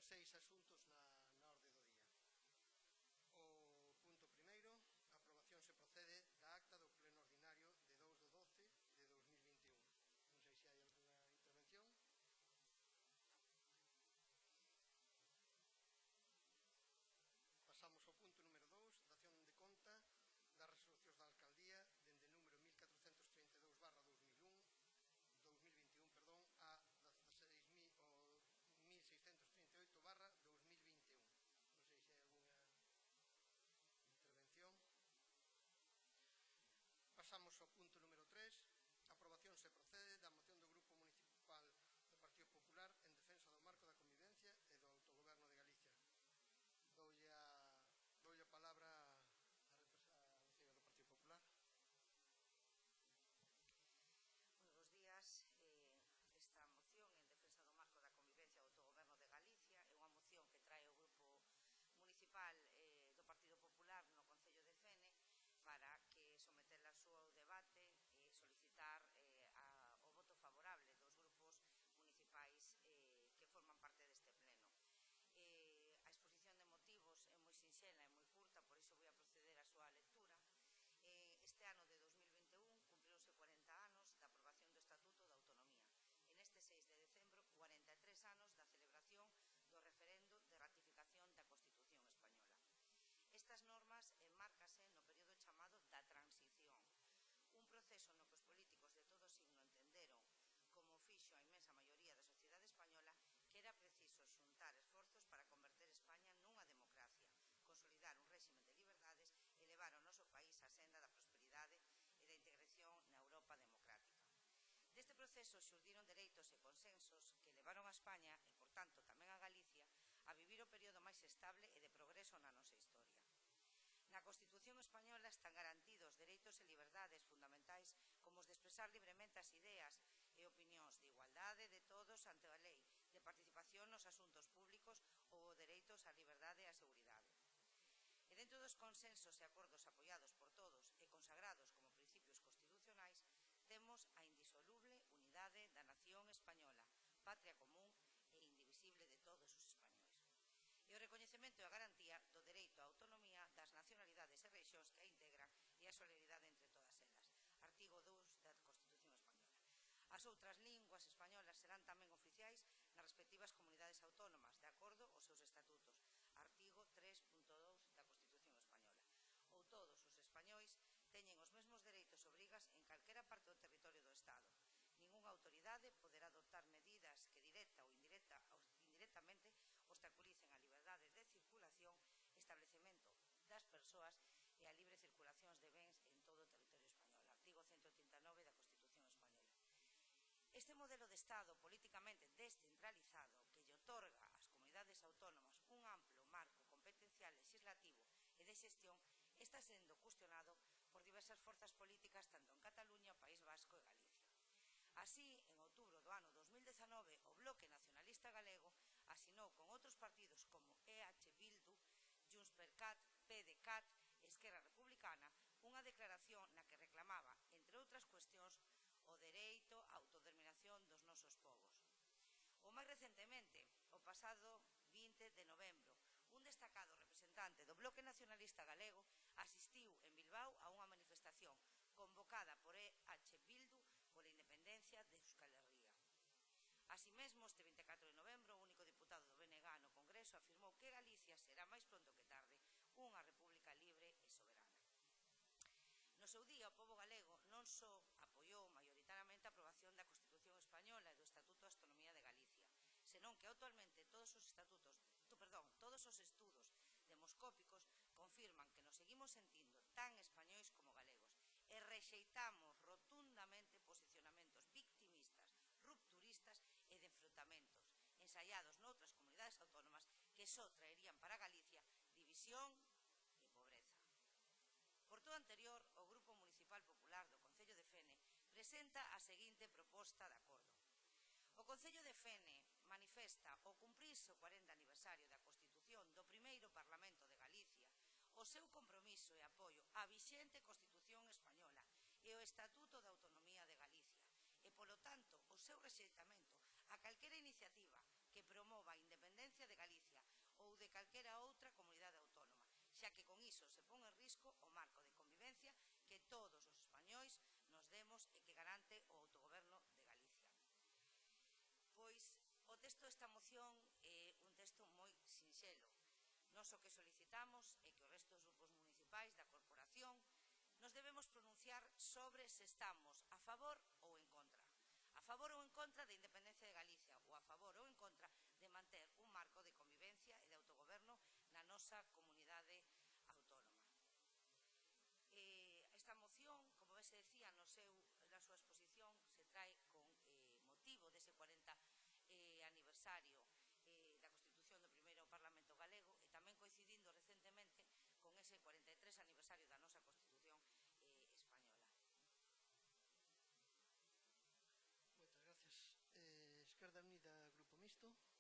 son 6 asuntos na orde do día. O punto primeiro, a aprobación se procede da acta do pleno ordinario de 2 de 12 de 2021. Non sei se hai alguna intervención. Pasamos ao punto número 2, dación de conta das resolucións da alcaldía dende o número 1432/2021 a 1638/2021. Non sei se hai alguna intervención. Pasamos ao punto número 3. A aprobación se procede da moción do Grupo Municipal do Partido Popular en defensa do marco da convivencia e do autogoberno de Galicia. Doulle a palabra a vocera do Partido Popular. Bos días. Esta moción en defensa do marco da convivencia e do autogoberno de Galicia é unha moción que trae o Grupo Municipal do Partido Popular no Concello de Fene para que sometela a súa debate e solicitar o voto favorable dos grupos municipais que forman parte deste pleno. A exposición de motivos é moi sinxela e moi curta, por iso vou a proceder á súa lectura. Este ano de 2021 cumpriuse 40 anos da aprobación do Estatuto da Autonomía. En este 6 de decembro, 43 anos da celebración do referendo de ratificación da Constitución española. Estas normas enmárcase no período chamado da transición, un proceso no que os políticos de todo signo entenderon, como fixo a inmensa maioría da sociedade española, que era preciso xuntar esforzos para converter España nunha democracia, consolidar un réximen de liberdades e levar o noso país á senda da prosperidade e da integración na Europa democrática. Deste proceso xurdiron dereitos e consensos que levaron a España, e por tanto tamén a Galicia, a vivir o período máis estable e de progreso na nosa historia. Na Constitución española están garantidos dereitos e liberdades fundamentais como os de expresar libremente as ideas e opinións, de igualdade de todos ante a lei, de participación nos asuntos públicos ou dereitos á liberdade e á seguridade. E dentro dos consensos e acordos apoiados por todos e consagrados como principios constitucionais, temos a indisoluble unidade da nación española, patria común e indivisible de todos os españois. E o recoñecemento e a garantía do dereito á autonomía das nacionalidades e rexións que a integran e a solidaridade entre todas elas. Artigo 2 da Constitución española. As outras linguas españolas serán tamén oficiais nas respectivas comunidades autónomas, de acordo aos seus estatutos. Artigo 3.2 da Constitución española. Ou todos os españois teñen os mesmos dereitos e obrigas en calquera parte do territorio do Estado. Ningunha autoridade poderá adoptar medidas que directa ou indirectamente obstaculicen a liberdade de circulación, establecemento das persoas e a libre circulación de bens en todo o territorio español. Artigo 189 da Constitución española. Este modelo de Estado políticamente descentralizado que lle otorga ás comunidades autónomas un amplo marco competencial legislativo e de xestión está sendo cuestionado por diversas forzas políticas tanto en Cataluña, País Vasco e Galicia. Así, en outubro do ano 2019, o Bloque Nacionalista Galego asinou con outros partidos como EH Bildu, Junts per Cat, PDeCAT e Esquerra Republicana unha declaración na que reclamaba, entre outras cuestións, o dereito á autodeterminación dos nosos povos. Ou máis recentemente, o pasado 20 de novembro, un destacado representante do Bloque Nacionalista Galego asistiu en Bilbao a unha manifestación convocada por EH Bildu pola independencia de Euskal Herria. Así mesmo, este 24 de novembro, o único diputado do BNG no Congreso afirmou que Galicia será máis pronto que tarde unha república libre e soberana. No seu día, o pobo galego non só apoiou maioritariamente a aprobación da Constitución española e do Estatuto de Autonomía de Galicia, senón que actualmente todos os estudos demoscópicos confirman que nos seguimos sentindo tan españois como galegos e rexeitamos rotundamente posicionamentos victimistas, rupturistas e de enfrontamentos ensaiados noutras comunidades autónomas que só traerían para Galicia división e pobreza. Por todo anterior, o Grupo Municipal Popular do Concello de Fene presenta a seguinte proposta de acordo. O Concello de Fene manifesta ao cumprirse o 40 aniversario da Constitución do primeiro Parlamento de Galicia o seu compromiso e apoio á vixente Constitución española e o Estatuto de Autonomía de Galicia e, polo tanto, o seu rexeitamento a calquera iniciativa que promova a independencia de Galicia de calquera outra comunidade autónoma, xa que con iso se pon en risco o marco de convivencia que todos os españois nos demos e que garante o autogoberno de Galicia. Pois o texto desta moción é un texto moi sinxelo. Nós o que solicitamos é que o resto dos grupos municipais da corporación nos debemos pronunciar sobre se estamos a favor ou en contra. A favor ou en contra da independencia de Galicia ou a favor ou en contra de manter un marco de convivencia e de autogoberno na nosa comunidade autónoma. Esta moción, como se decía na súa exposición, se trae con motivo dese 40 aniversario da Constitución do primeiro Parlamento galego e tamén coincidindo recentemente con ese 43 aniversario da nosa Constitución española. Moitas gracias. Esquerda Unida, Grupo Mixto.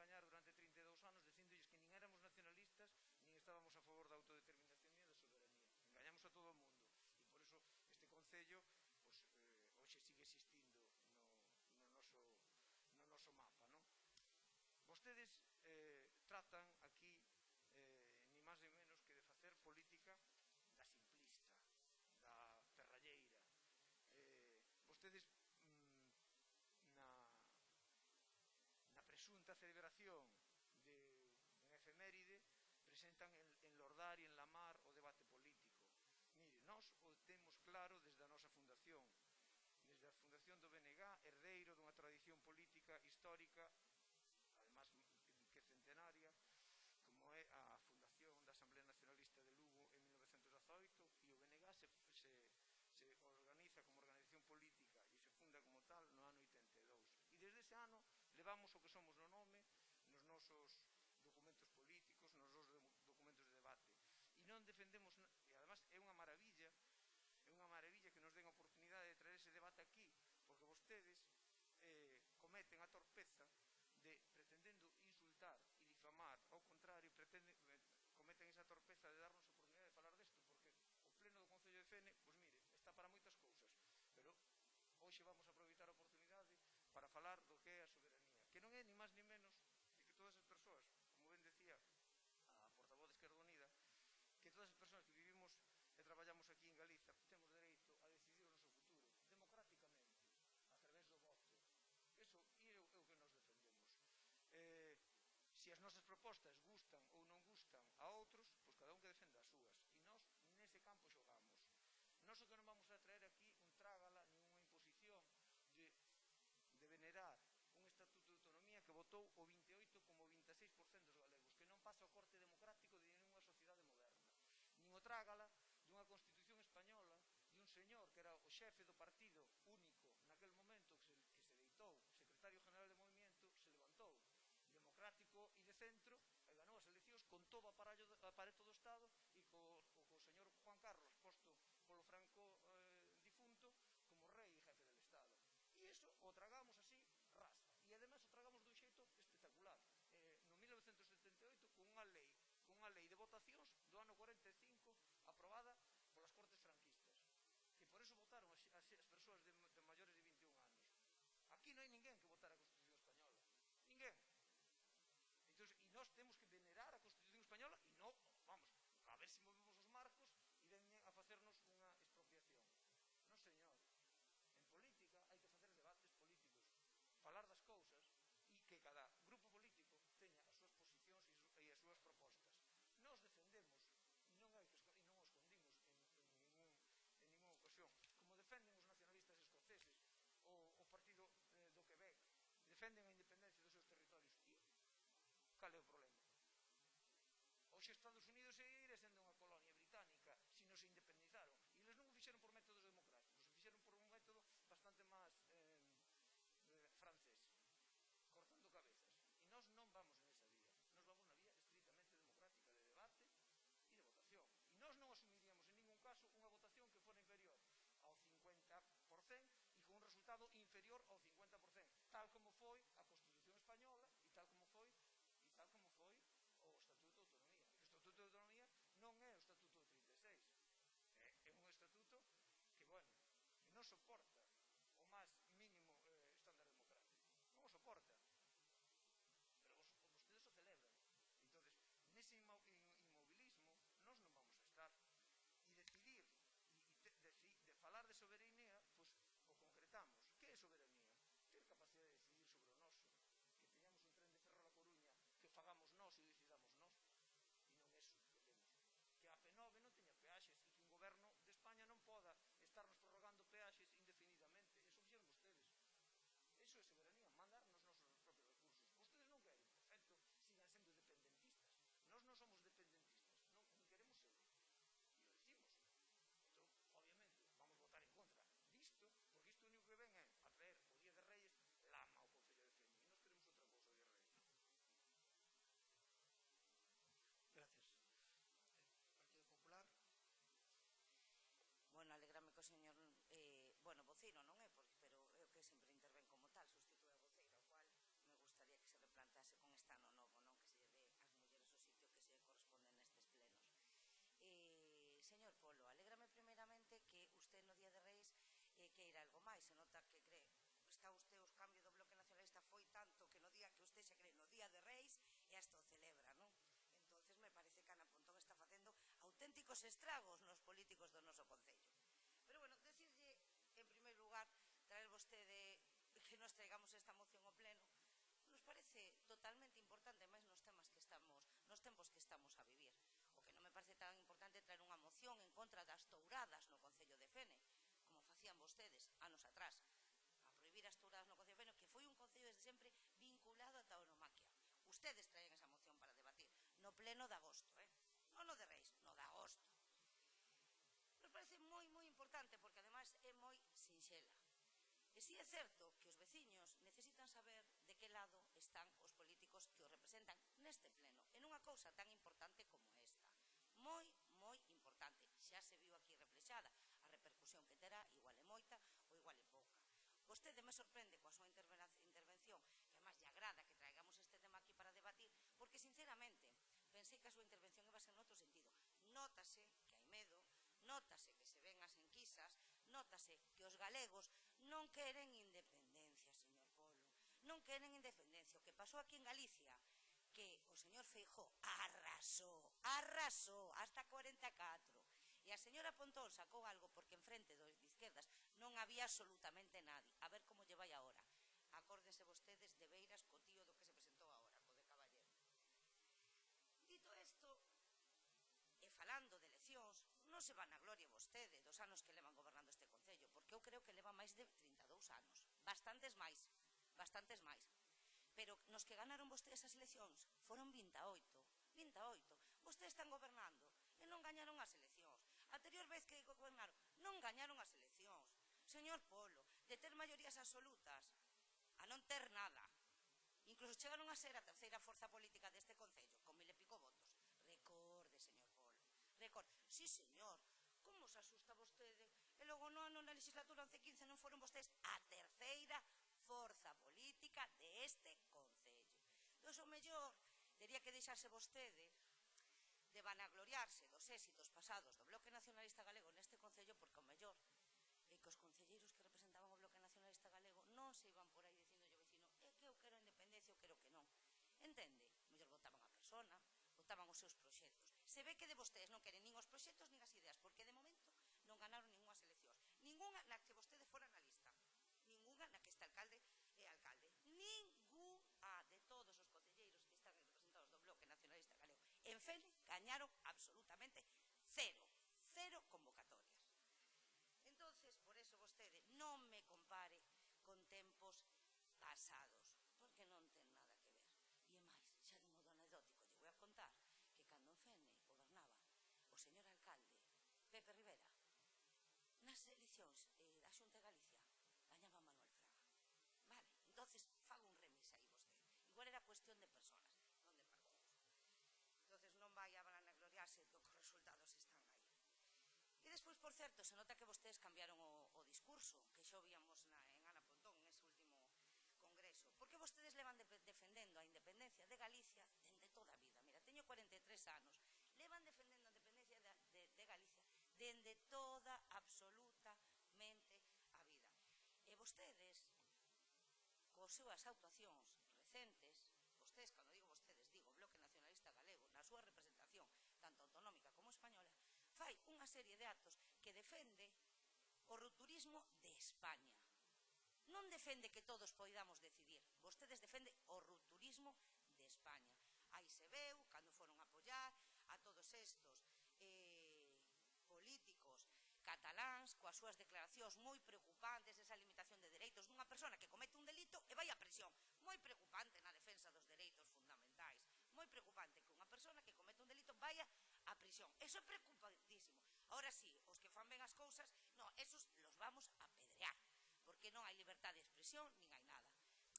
engañar durante 32 anos dicíndolles que nin éramos nacionalistas nin estábamos a favor da autodeterminación e da soberanía. Engañamos a todo o mundo e por iso este Concello hoxe sigue existindo no noso mapa, non? Vostedes tratan aquí ni máis ni menos que de facer política da simplista, da terralleira. Vostedes na presunta celebración en efeméride presentan enlordar e enlamar o debate político. Mire, nós o temos claro desde a nosa fundación, desde a fundación do BNG, herdeiro dunha tradición política histórica, además que centenaria, como é a fundación da Asamblea Nacionalista de Lugo en 1918, e o BNG se organiza como organización política e se funda como tal no ano 82. E desde ese ano levamos o que somos no nome, nos nosos documentos políticos, nos nosos documentos de debate. E non defendemos, e además é unha maravilla que nos den a oportunidade de traer ese debate aquí, porque vostedes cometen a torpeza de, pretendendo insultar e difamar, ao contrario, cometen esa torpeza de darnos a oportunidade de falar desto, porque o pleno do Concello de Fene, pois mire, está para moitas cousas, pero hoxe vamos a aproveitar a oportunidade para falar do que é a soberanía, que non é ni máis ni menos que todas as persoas, como ben decía a portavoz de Esquerda Unida, que todas as persoas que vivimos e traballamos aquí en Galiza temos dereito a decidir o noso futuro democráticamente, a través do voto. Eso é o que nos defendemos. Se as nosas propostas gustan ou non gustan a outros, pois cada un que defenda as súas. E nós nese campo xogamos. Nós o que non vamos a traer aquí un trágala nin unha imposición de venerar un estatuto de autonomía que votou o 28,26% dos galegos, que non pasa o corte democrático de ninguna sociedade moderna. Nin o trágala dunha Constitución española de un señor que era o xefe do partido único naquel momento que se deitou, secretario general de movimento, se levantou democrático e de centro e ganou as eleccións con todo o aparato do Estado e co señor Juan Carlos posto polo Franco difunto como rei e jefe del Estado. E iso o tragamos así, ras. E ademais o tragamos dun xeito espectacular. No 1978 cunha lei de votacións do ano 45 aprobada polas Cortes franquistas, que por eso votaron as persoas de maiores de 21 anos. Aquí non hai ninguén que votara a Constitución española, ninguén. Entón, e nós temos que venerar a Constitución española e non, vamos, a ver se movemos os marcos e veñen a facernos unha expropiación. Non, señor, en política hai que facer debates políticos, falar das cousas e que cada grupo político teña as súas posicións e as súas propostas. Nós defendemos, e non os escondimos en ninguna ocasión, como defenden os nacionalistas escoceses, o partido do Quebec, defenden a independencia dos seus territorios. E cal é o problema? Hoxe Estados Unidos seguirá sendo unha colonia británica se nos independizaron. E eles non o fixeron por métodos democráticos, o fixeron por un método bastante máis francés, cortando cabezas. E nós non vamos nesa vía. Nós vamos na vía estritamente democrática de debate e de votación. E nós non asumiríamos en ningún caso unha votación que fora inferior ao 50% e con un resultado inferior ao 50%, tal como foi a Constitución española e tal como foi o Estatuto de Autonomía. O Estatuto de Autonomía non é o Estatuto de 36, é un estatuto que, bueno, que non soporta o máis mínimo estándar democrático. Non o soporta. Pero vostedes o celebran. Entón, nese inmobilismo, nós non vamos a estar. E decidir, de falar de soberanía, pois o concretamos. Que é soberanía? Ter capacidade de decidir sobre o noso. Que teñamos un tren de ferro a La Coruña, que fagamos nós e decidamos nós. E non é eso que temos. Que a P9 non teña peaxes e que un goberno de España non poda estarnos prorrogando peaxes indefinidamente. algo máis, se nota que cree, está usted, os cambios do Bloque Nacionalista foi tanto que no día que usted se cree no Día de Reis e hasta o celebra, non? Entonces me parece que Ana Pontón está facendo auténticos estragos nos políticos do noso concello. Pero bueno, decirlle, en primeiro lugar, traer vostede que nos traigamos esta moción ao pleno nos parece totalmente importante, máis nos tempos que estamos a vivir. O que non me parece tan importante traer unha moción en contra das touradas no concello de Fene, como facían vostedes anos atrás, a prohibir as touradas no concello de Fene, que foi un concello desde sempre vinculado á tauromaquia. Ustedes traen esa moción para debatir no pleno de agosto, non no de Reis, no de agosto. Nos parece moi importante porque ademais é moi sinxela. E si é certo que os veciños necesitan saber de que lado están os políticos que os representan neste pleno, en unha cousa tan importante como esta. Moi importante. Xa se viu aquí reflexada a repercusión que terá, igual é moita ou igual é pouca. Vostede me sorprende coa súa intervención, que además lle agrada que traigamos este tema aquí para debatir, porque sinceramente pensei que a súa intervención iba a ser noutro sentido. Nótase que hai medo, nótase que se ven as enquisas, nótase que os galegos non queren independencia, señor Polo. Non queren independencia. O que pasou aquí en Galicia, que o señor Feijóo arrasou hasta 44. E a señora Pontón sacou algo porque enfrente dos de izquierdas non había absolutamente nadie. A ver como lle vai agora. Acórdense vostedes de Beiras co tío do que se presentou agora, co de Caballero. Dito isto, e falando de eleccións, non se van a gloria vostede dos anos que levan gobernando este concello, porque eu creo que leva máis de 32 anos. Bastantes máis. Pero nos que ganaron vostedes as eleccións foron 28. Vostedes están gobernando e non gañaron as eleccións. A anterior vez que gobernaron non gañaron as eleccións. Señor Polo, de ter maiorías absolutas a non ter nada. Incluso chegaron a ser a terceira forza política deste concello, con 1000 e pico votos. Recorde, señor Polo. Sí, señor. Como se asusta vostede? E logo no ano na legislatura 11-15 non foron vostedes a terceira forza política deste concello. Entón, o mellor, teria que deixarse vostede de vanagloriarse dos éxitos pasados do Bloque Nacionalista Galego neste concello, porque o mellor é que os concelleiros que representaban o Bloque Nacionalista Galego non se iban por aí dicindo ao vecino é que eu quero independencia, eu quero que non. Entende? Mellor votaban a persona, votaban os seus proxectos. Se ve que de vostedes non queren nin os proxectos nin as ideas, porque de momento non ganaron ningunhas eleccións. Ningunha na que vostede fora na lista. Ningunha na que este alcalde é alcalde. Ningunha de todos os concelleiros que están representados do Bloque Nacionalista Galego en Fene gañaron absolutamente cero convocatorias. Entonces, por eso vostede non me compare con tempos pasados, porque non ten nada que ver. E é máis, xa de modo anecdótico, lle vou a contar que cando en Fene gobernaba o señor alcalde Pepe Rivera, nas eleccións da Xunta de Galicia gañaba Manuel Fraga. Vale, entonces fago un remis aí vostede. Igual era cuestión de personas, non de partidos. Entonces non vai a vanagloriarse do que os resultados están aí. E despois, por certo, se nota que vostedes cambiaron o discurso, que xa víamos en Ana Pontón, nese último congreso, porque vostedes levan defendendo a independencia de Galicia dende toda a vida. Mira, teño 43 anos, levan defendendo a independencia de Galicia dende toda, absolutamente a vida. E vostedes, coas súas actuacións recentes, vostedes, cando digo vostedes, digo Bloque Nacionalista Galego, na súa representación, tanto autonómica como española, fai unha serie de actos que defende o rupturismo de España. Non defende que todos poidamos decidir, vostedes defende o rupturismo de España. Aí se veu, cando foron a apoiar a todos estos políticos cataláns, coas súas declaracións moi preocupantes desa limitación de dereitos dunha persona que comete un delito e vai a prisión. Moi preocupante na defensa dos dereitos fundamentais. Moi preocupante que unha persona que comete un delito vaya a prisión. Eso é preocupantísimo. Ahora sí, os que fan ben as cousas, non, esos los vamos a pedrear, porque non hai libertade de expresión, nin hai nada.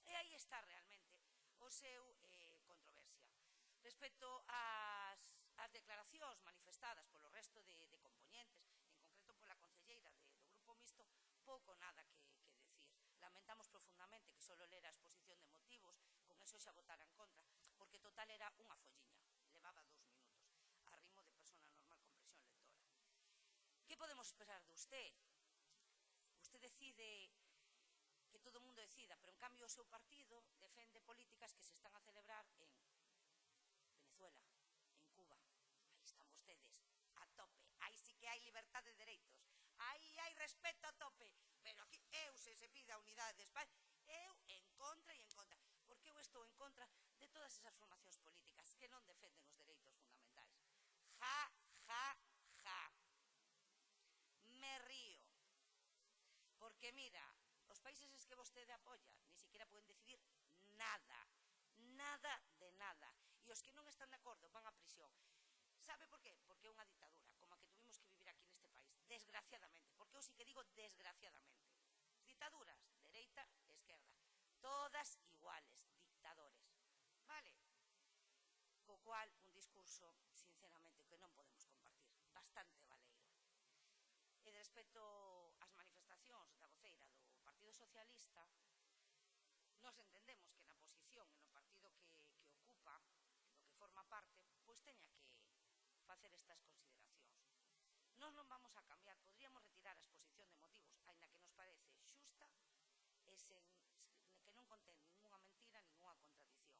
E aí está realmente o seu controversia. Respecto ás declaracións manifestadas polo resto de compoñentes, en concreto pola concelleira do Grupo Mixto, pouco nada que decir. Lamentamos profundamente que só lera a exposición de motivos, con eso xa votara en contra, porque total era unha folliña, levaba 2 minutos, a ritmo de persona normal con presión lectora. Que podemos esperar de usted decide que todo o mundo decida, pero en cambio o seu partido defende políticas que se están a celebrar en Venezuela, en Cuba. Aí están vostedes, a tope. Aí sí que hai libertad de dereitos. Aí hai respeto a tope. Pero aquí, se pide a unidade de España, eu en contra e en contra. Porque eu estou en contra de todas esas formacións políticas que non defenden os dereitos fundamentais. Ja, ja, ja. Me río. Porque mira, os países que vostede apoia ni siquiera poden decidir nada. Nada de nada. E os que non están de acordo van a prisión. Sabe por qué? Porque é unha ditadura, como a que tuvimos que vivir aquí neste país, desgraciadamente, porque eu sí que digo desgraciadamente. Ditaduras, dereita, esquerda, todas iguales, dictadores, vale? Co cual, un discurso, sinceramente, que non podemos compartir, bastante baleiro. E de respecto ás manifestacións da voceira do Partido Socialista, nos entendemos que na posición e no partido que ocupa, do que forma parte, pois teña que facer estas consideracións. Nós non vamos a cambiar, podríamos retirar a exposición de motivos, aínda que nos parece xusta e que non contén ninguna mentira, ninguna contradición.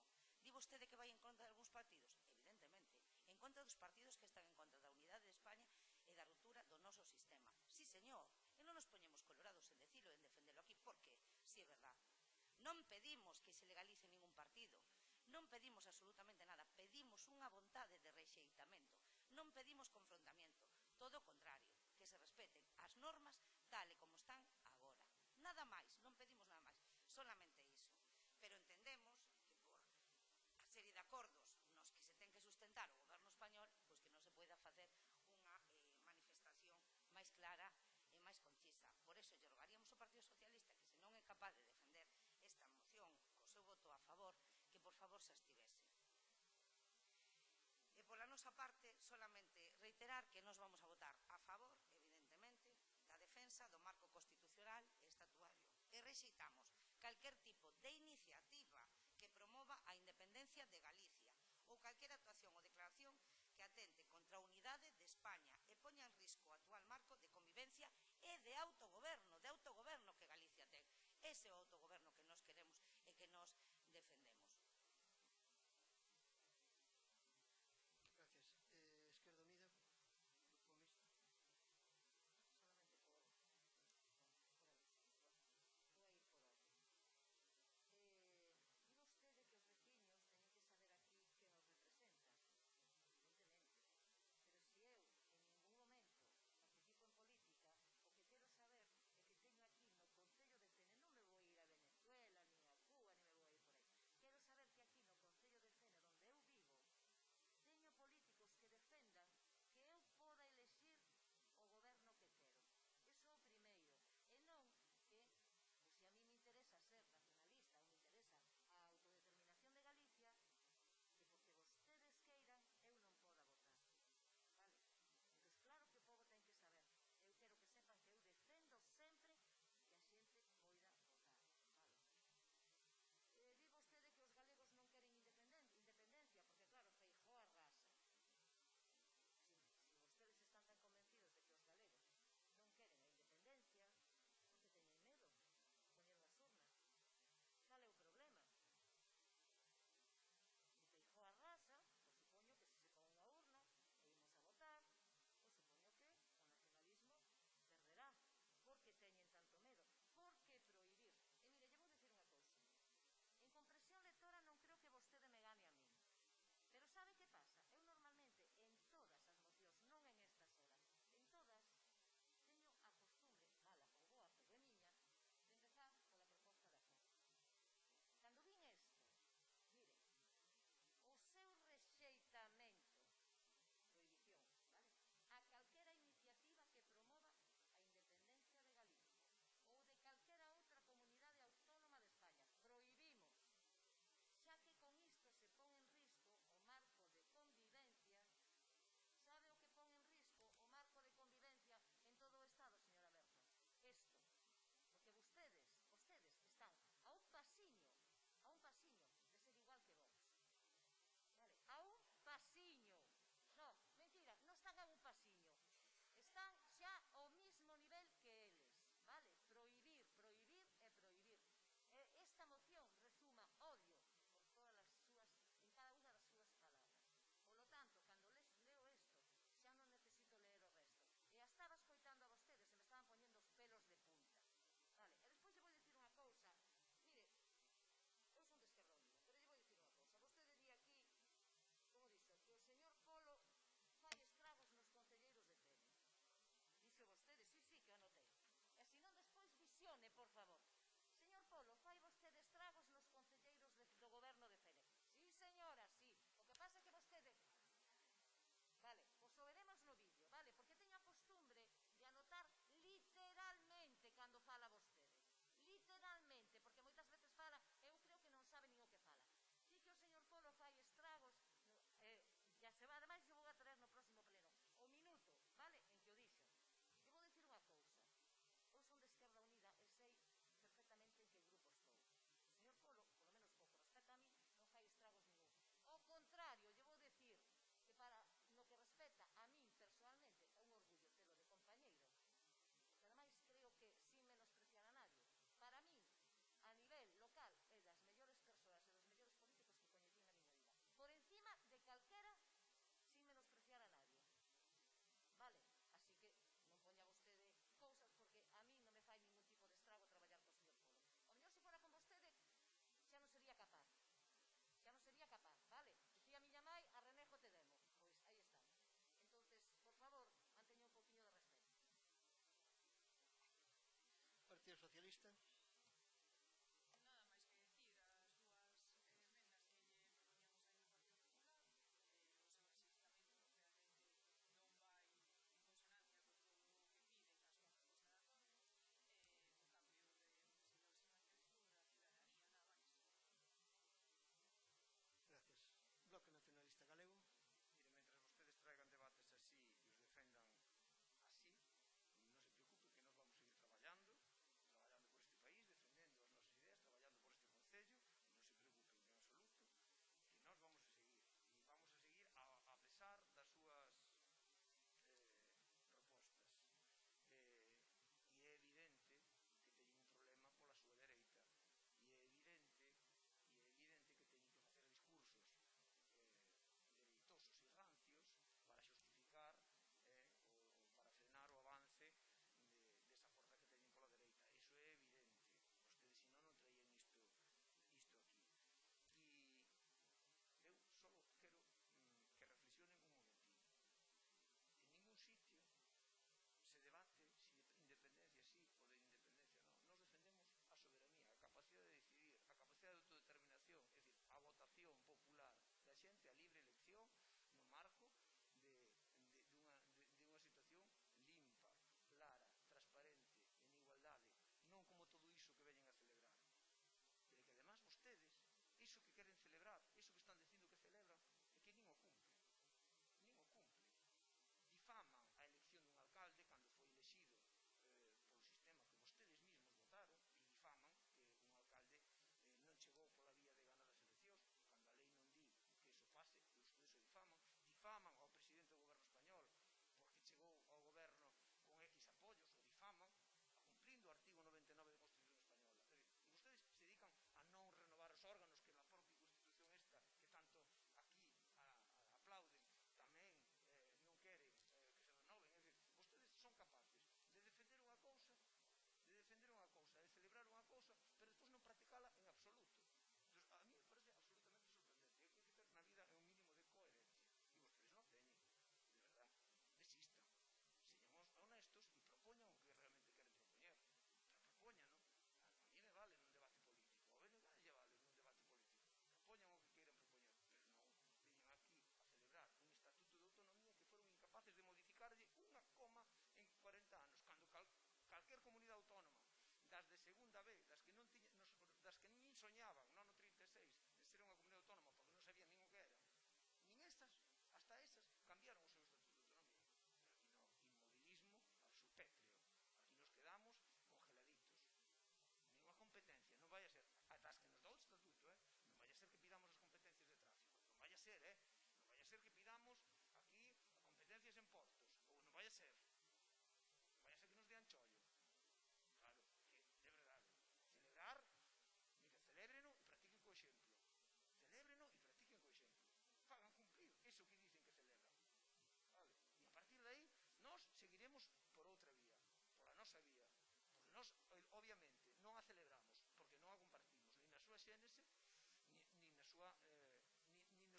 Di vostede que vai en contra de algúns partidos? Evidentemente, en contra dos partidos que están en contra da unidade de España e da ruptura do noso sistema. Sí, señor, e non nos poñemos colorados en decilo e en defendelo aquí, porque, si é verdad, non pedimos que se legalice ningún partido, non pedimos absolutamente nada, pedimos unha vontade de rexeitamento, non pedimos confrontamiento, todo o contrario, que se respeten as normas tal e como están agora. Nada máis, non pedimos nada máis, solamente iso. Pero entendemos que por a serie de acordos nos que se ten que sustentar o goberno español, pois que non se poida facer unha manifestación máis clara e máis concisa. Por eso lle rogaríamos ao Partido Socialista que se non é capaz de defender esta moción co seu voto a favor, que por favor se abstivese. E pola nosa parte, solamente reiterar que nós vamos a votar a favor, evidentemente, da defensa do marco constitucional e estatuario. E rexeitamos calquer tipo de iniciativa que promova a independencia de Galicia ou calquer actuación ou declaración que atente contra a unidade de España e poña en risco o actual marco de convivencia e de autogoberno que Galicia ten. Ese é o autogoberno que nós queremos e que nós defendemos.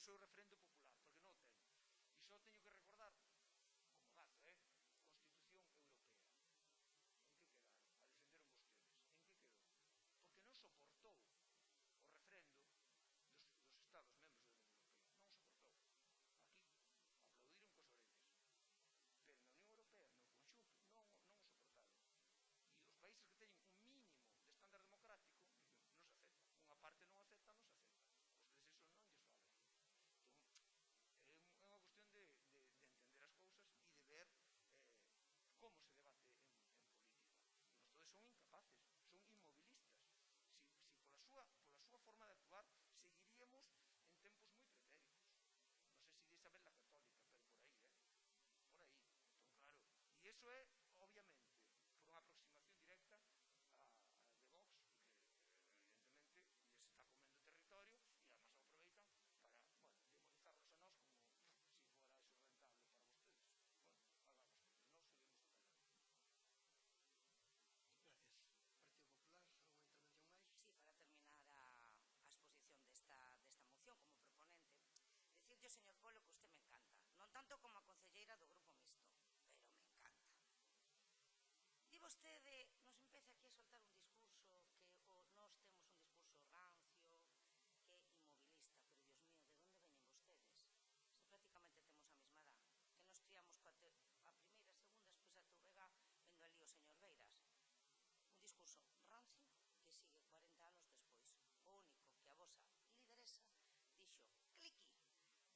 seu referendo popular, porque non o ten. E só teño que recordar, como dato, Constitución Europea. En que quedaron? A defenderon vostedes. En que quedou? Porque non soportou o referendo dos Estados membros da Unión Europea. Non o soportou. Aquí aplaudiron cos orellas. Pero na Unión Europea, no conxunto, non o soportaron. E os países que teñen un mínimo de estándar democrático, dicen, non se acepta. Unha parte non acepta, non se acepta. Vostedes iso non lles vale. Entón, é unha cuestión de entender as cousas e de ver como se debate en política. E vostedes son incapaces, son inmobilistas. Si pola súa forma de actuar seguiríamos en tempos moi pretéritos. Non sei se de Isabel la Católica, pero por aí, por aí. Entón, claro, e iso é, obviamente, por unha aproximación directa de Vox, que evidentemente les está comendo territorio e además aproveitan para, bueno, demonizarnos a nós como si fora eso rentable para vostedes. Bueno, alá vostedes, nós seguimos tocando. Gracias. Partido Popular, alguna intervención máis? Sí, para terminar a exposición desta moción como proponente, decirlle, señor Polo, que usted me encanta, non tanto como a concelleira do Grupo Mixto, pero me encanta. Di vostede, nos empeza aquí a soltar un discurso que nós temos un discurso rancio, que é inmobilista, pero, Dios mío, de onde veñen vostedes? Se prácticamente temos a mesma edad, que nos criamos a primeira, segunda, despois a TVG, vendo ali o señor Beiras. Un discurso rancio que sigue 40 anos despois. O único que a vosa lideresa dixo, cliqui,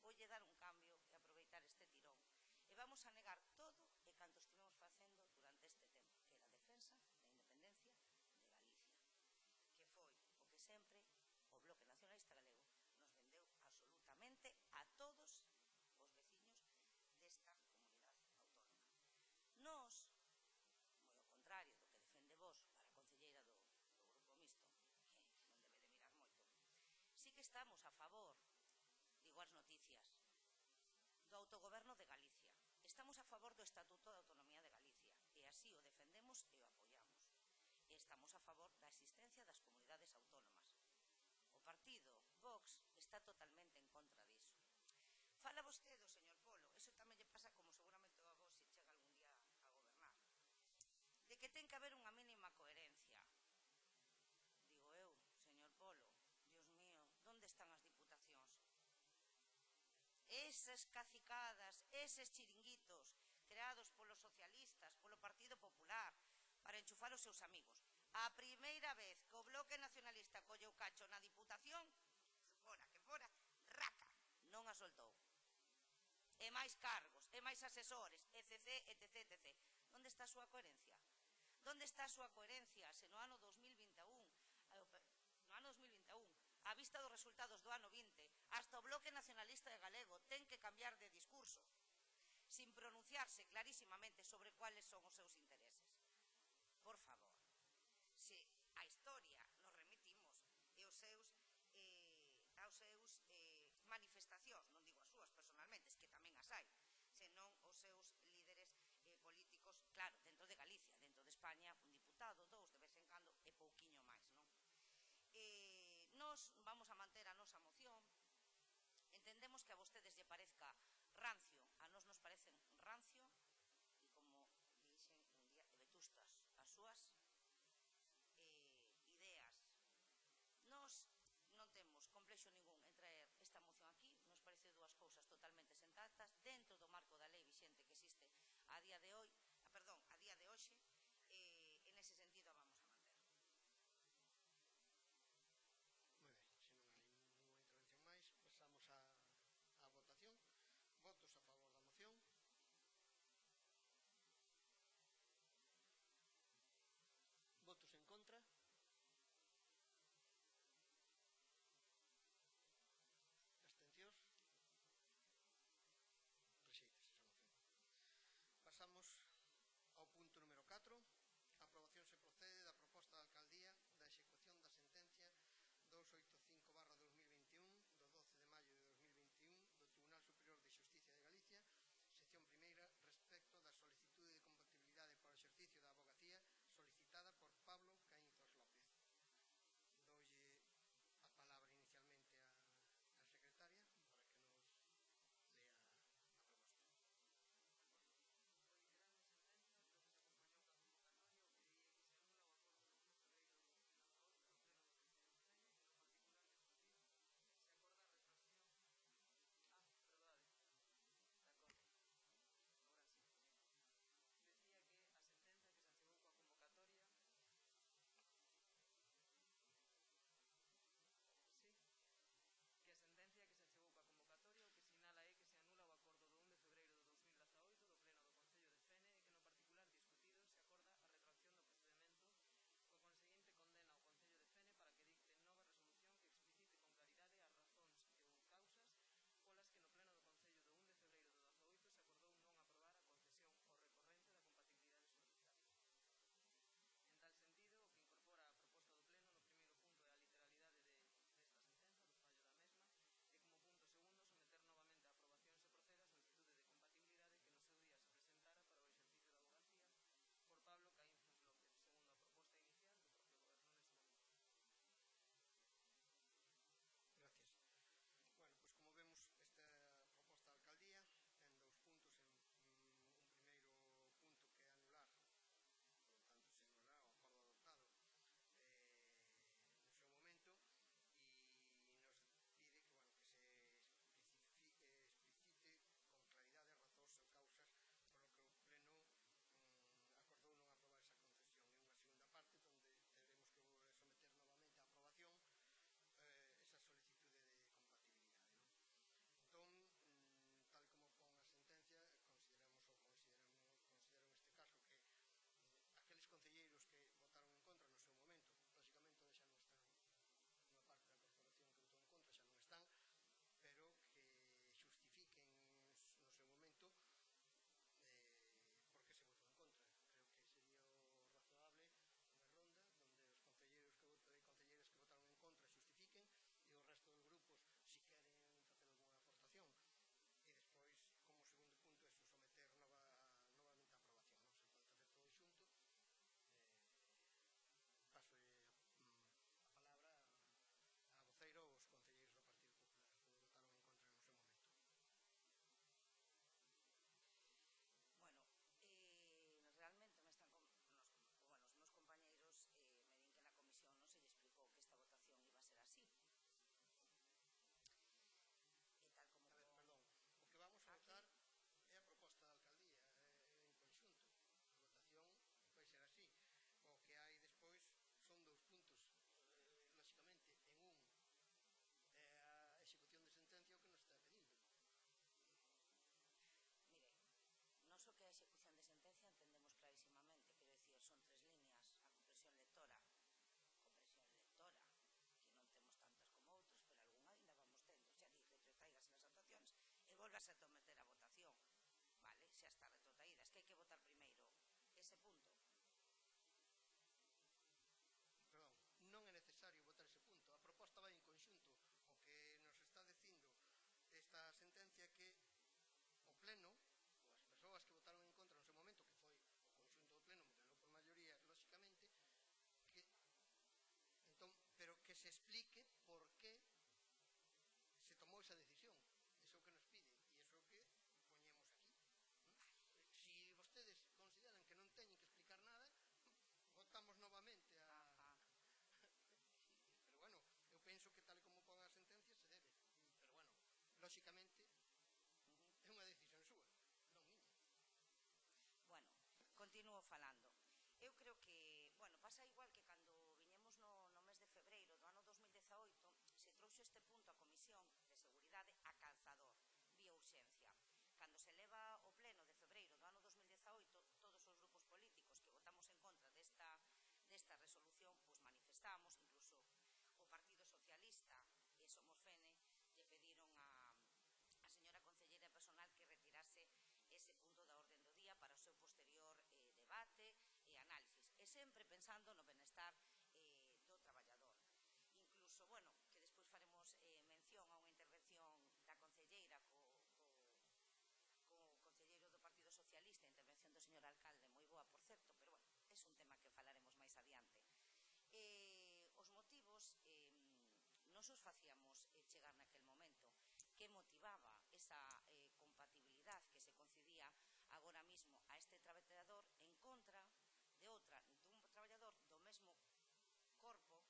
voulle dar un cambio e aproveitar este tirón. E vamos a negar todo e canto estivemos facendo durante este tempo, que era a defensa da independencia de Galicia, que foi o que sempre o Bloque Nacionalista Galego nos vendeu absolutamente a todos os veciños desta comunidade autónoma. Nós, moi ao contrario do que defende vos para a concelleira do Grupo Mixto, que non debe de mirar moito, sí que estamos a favor, digo as noticias, do autogoberno de Galicia. Estamos a favor do Estatuto de Autonomía de Galicia e así o defendemos e o apoiamos. E estamos a favor da existencia das comunidades autónomas. O partido Vox está totalmente en contra diso. Fala vostede, señor Polo, eso tamén lle pasa como seguramente a vos se chega algún día a gobernar, de que ten que haber unha mínima coherencia. Digo eu, señor Polo, Dios mío, onde están as diputacións? Esas cacicadas, eses chiringuitos creados polos socialistas, polo Partido Popular, para enchufar os seus amigos. A primeira vez que o Bloque Nacionalista colleu cacho na Diputación, que fora, raca, non a soltou. E máis cargos, e máis asesores, etc, etc, etc. Onde está a súa coherencia? Onde está a súa coherencia se no ano 2021, a vista dos resultados do ano 20, hasta o Bloque Nacionalista de Galego ten que cambiar de discurso, sin pronunciarse clarísimamente sobre cuáles son os seus intereses? Por favor, se a historia nos remitimos e os seus manifestacións, non digo as súas personalmente, es que tamén as hai, senón os seus líderes políticos, claro, dentro de Galicia, dentro de España, un diputado, dous, de vez en cando, e pouquiño máis, non? Nos vamos a manter a nosa moción. Entendemos que a vostedes lle parezca rancio, a nos parecen rancio e, como dixen un día, vetustas as súas ideas. Nos non temos complexo ningún en traer esta moción aquí, nos parece dúas cousas totalmente sensatas dentro do marco da lei vixente que existe a día de hoxe, en ese sentido vamos a manter. Moi ben, se non hai ninguna intervención máis, pasamos a votación. Votos a favor da moción. Votos en contra. Abstencións. Rexeitase esa moción. Pasamos ao punto número 4. pasa igual que cando viñemos no mes de febreiro do ano 2018, se trouxo este punto a Comisión de Seguridade a calzador, vía urxencia. Cando se leva o pleno de febreiro do ano 2018, todos os grupos políticos que votamos en contra desta resolución, pois manifestamos, incluso o Partido Socialista e Somos Fene lle pediron a señora concelleira personal que retirase ese punto da orde do día para o seu posterior debate e análisis, e sempre pensando no benestar do traballador. Incluso, bueno, que despois faremos mención a unha intervención da concelleira co concelleiro do Partido Socialista, a intervención do señor alcalde, moi boa, por certo, pero bueno, é un tema que falaremos máis adiante. Os motivos nos os facíamos chegar naquel momento, que motivaba esa compatibilidade que se concedía agora mismo a este traballador en contra de dun traballador do mesmo corpo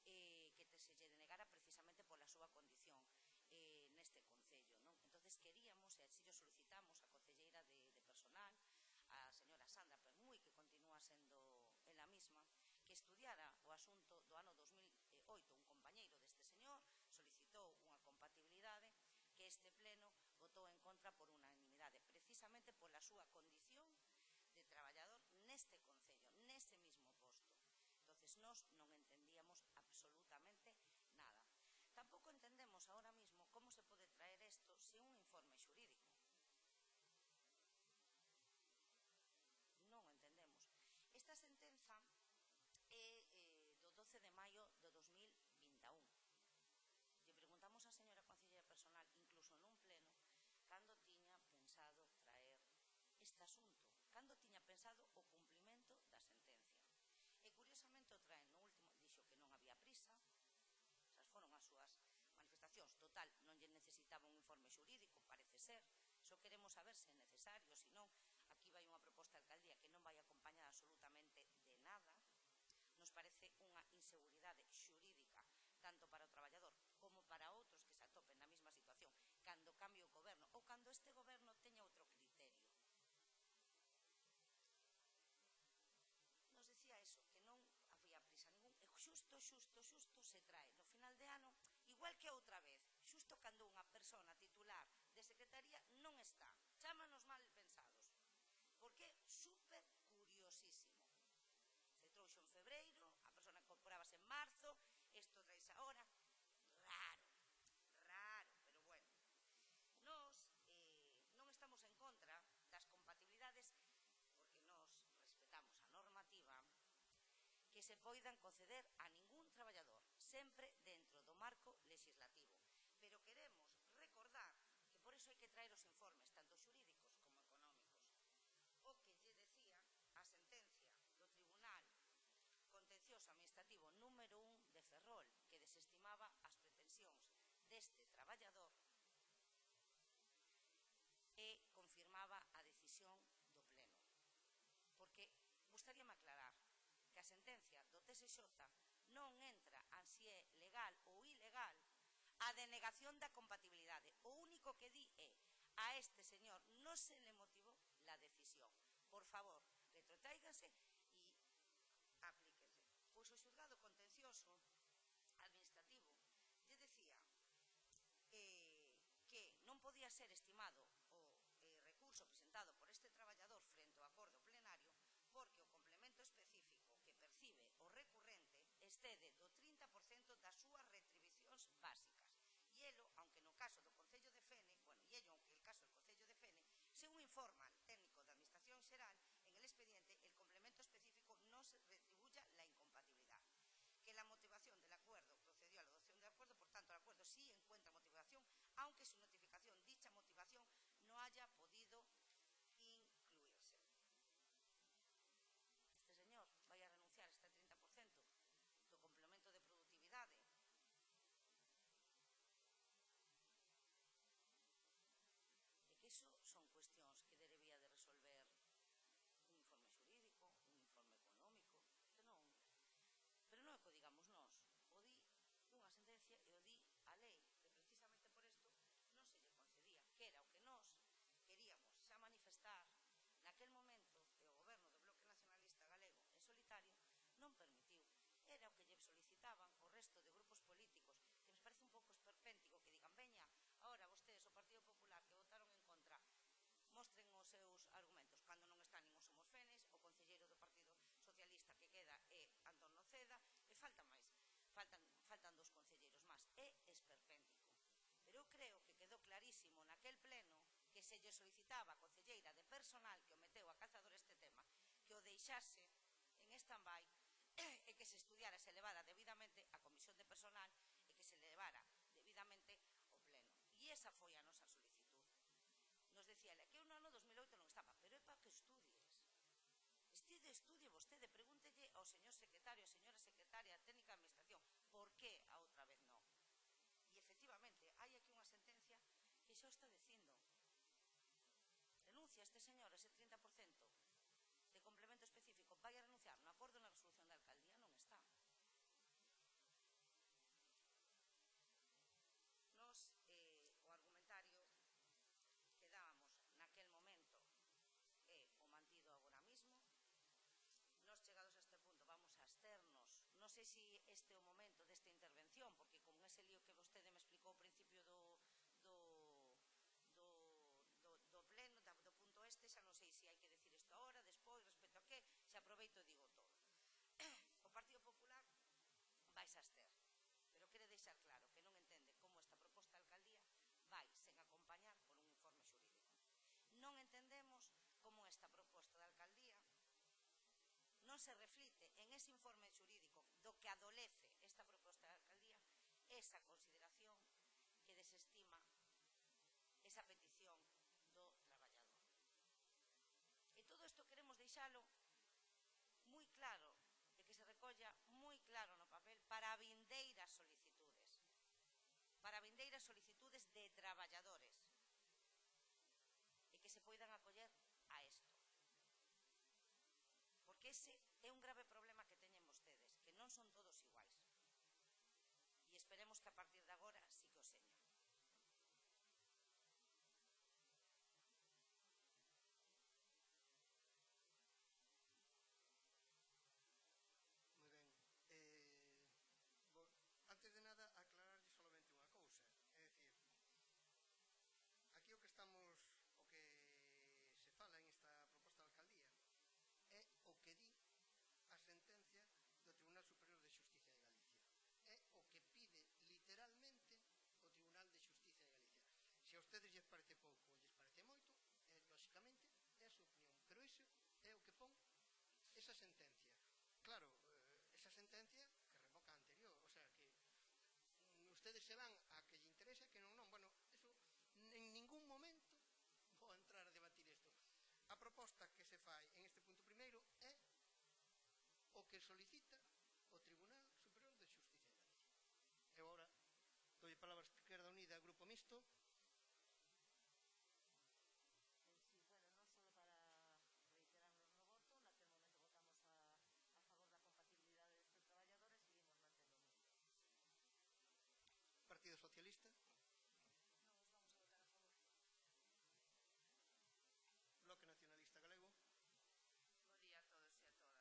que se lle denegara precisamente pola súa condición neste concello, non? Entonces queríamos, e así lo solicitamos a concelleira de personal, a señora Sandra Permuy, que continúa sendo ela mesma, que estudiara o asunto do ano 2008. Un compañeiro deste señor solicitou unha compatibilidade que este pleno votou en contra por unanimidade, precisamente pola súa condición de traballador neste concello, nese mismo posto. Entonces nós non entendíamos absolutamente nada. Tampouco entendemos ahora mismo como se pode traer isto sen un informe xurídico. Non o entendemos. Esta sentenza é do 12 de maio de 2021. Lle preguntamos á señora concelleira personal, incluso nun pleno, cando tiña pensado traer este asunto, cando tiña pensado o cumplimento da sentencia. E curiosamente o traen no último, dixo que non había prisa, esas foron as súas manifestacións. Total, non lle necesitaba un informe xurídico, parece ser, só queremos saber se é necesario, se non, aquí vai unha proposta de alcaldía que non vai acompañada absolutamente de nada. Nos parece unha inseguridade xurídica tanto para o traballador como para outros que se atopen na mesma situación cando cambie o goberno ou cando este goberno teña outro criterio. Nos decía eso, que non había prisa ningún, e xusto se trae no final de ano, igual que outra vez, xusto cando unha persona titular de secretaría non está. Chámanos mal pensados, porque é super curiosísimo. Se trouxo en febreiro, a persona incorporábase en marzo, isto traes agora, raro, pero bueno. Nós non estamos en contra das compatibilidades, porque nós respetamos a normativa, que se poidan conceder a ningún traballador, sempre dentro do marco legislativo. Pero queremos recordar que por iso hai que traer os informes, tanto xurídicos como económicos. O que lle decía a sentencia do Tribunal Contencioso Administrativo número 1 de Ferrol, que desestimaba as pretensións deste traballador e confirmaba a decisión do Pleno. Porque gustaríame aclarar que a sentencia do TSJ non entra a si é legal ou ilegal a denegación da compatibilidade. O único que di é a este señor non se le motivou la decisión. Por favor, retrotráiganse e aplíquense. Pois o xulgado contencioso administrativo lle decía que non podía ser estimado o recurso presentado por este traballador frente ao acordo plenario porque o complemento específico que percibe o recurrente excede do 30% das súas retribucións básicas. E elo, aunque no caso do Concello de Fene, aunque el caso do Concello de Fene, según informa el técnico de Administración Xeral, en el expediente el complemento específico no se retribuya la incompatibilidad. Que la motivación del acuerdo procedió a la adopción del acuerdo, por tanto el acuerdo sí encuentra motivación, aunque su notificación, dicha motivación, no haya podido incluirse. Este señor vai a renunciar a este 30% do complemento de productividade. E que iso son cuestións que debería de resolver un informe xurídico, un informe económico, que non. Pero non é que o digamos nós, o di unha sentencia e o di a lei, que precisamente por isto non se lle concedía, que era o que nós queríamos o que lle solicitaban o resto de grupos políticos, que nos parece un pouco esperpéntico que digan, veña, ahora vostedes, o Partido Popular, que votaron en contra, mostren os seus argumentos, cando non está nin o Somos Fenes, o concelleiro do Partido Socialista que queda é Antón Noceda, e faltan máis, faltan dos concelleiros máis, é esperpéntico. Pero eu creo que quedou clarísimo naquel pleno que se lle solicitaba a concelleira de personal que o meteu a calzador este tema, que o deixase en stand-by e que se estudiara, se levara debidamente a comisión de personal e que se levara debidamente o pleno. E esa foi a nosa solicitud. Nos decía, que eu no ano 2008 non estaba, pero é para que estudies. Estudie vostede, pregúntelle ao señor secretario, a señora secretaria técnica de administración, por que a outra vez non? E efectivamente, hai aquí unha sentencia que xa o está dicindo. Renuncia este señor ese 30% de complemento específico, vai a renunciar no acordo na resolución da alcaldía, non está. Nos, o argumentario que dábamos naquel momento é o mantido agora mismo. Nos chegados a este punto vamos a absternos. Non sei se este é o momento desta intervención, porque con ese lío que vostede me explicou ao principio do pleno, do punto este, xa non sei se hai que decir isto ahora, despois, respecto a que, xa aproveito e digo todo. O Partido Popular vais a abster, pero quere deixar claro que non entende como esta proposta de alcaldía vai sen acompañar por un informe xurídico. Non entendemos como esta proposta de alcaldía non se reflite en ese informe xurídico do que adolece esta proposta de alcaldía, esa consideración que desestima esa petición do traballador. E todo isto queremos deixalo moi claro, e que se recolla moi claro no papel para vindeiras solicitudes de traballadores, e que se poidan acoller a isto. Porque ese é un grave problema que teñen vostedes, que non son todos iguais. E esperemos que a partir de agora sí que o señan. Moi ben. Antes de nada, aclararlle solamente unha cousa. É dicir, aquí o que estamos, o que se fala en esta proposta de alcaldía é o que di a sentencia do Tribunal Superior de Xustiza de Galicia. É o que pide literalmente o Tribunal de Xustiza de Galicia. Se a ustedes lles parece pouco ou lles parece moito, lógicamente, é a súa opinión. Pero iso é o que pon esa sentencia. Claro, esa sentencia que revoca a anterior. O sea, que ustedes se van a que lle interesa, que non. Bueno, eso en ningún momento vou entrar a debatir isto. A proposta que se fai en este punto primeiro é o que solicita o Tribunal Superior de Xustiza de Galicia. E agora doy palabra a Izquierda Unida, Grupo Mixto. Partido Socialista. Bloque Nacionalista Galego. Bo día a todos e a todas.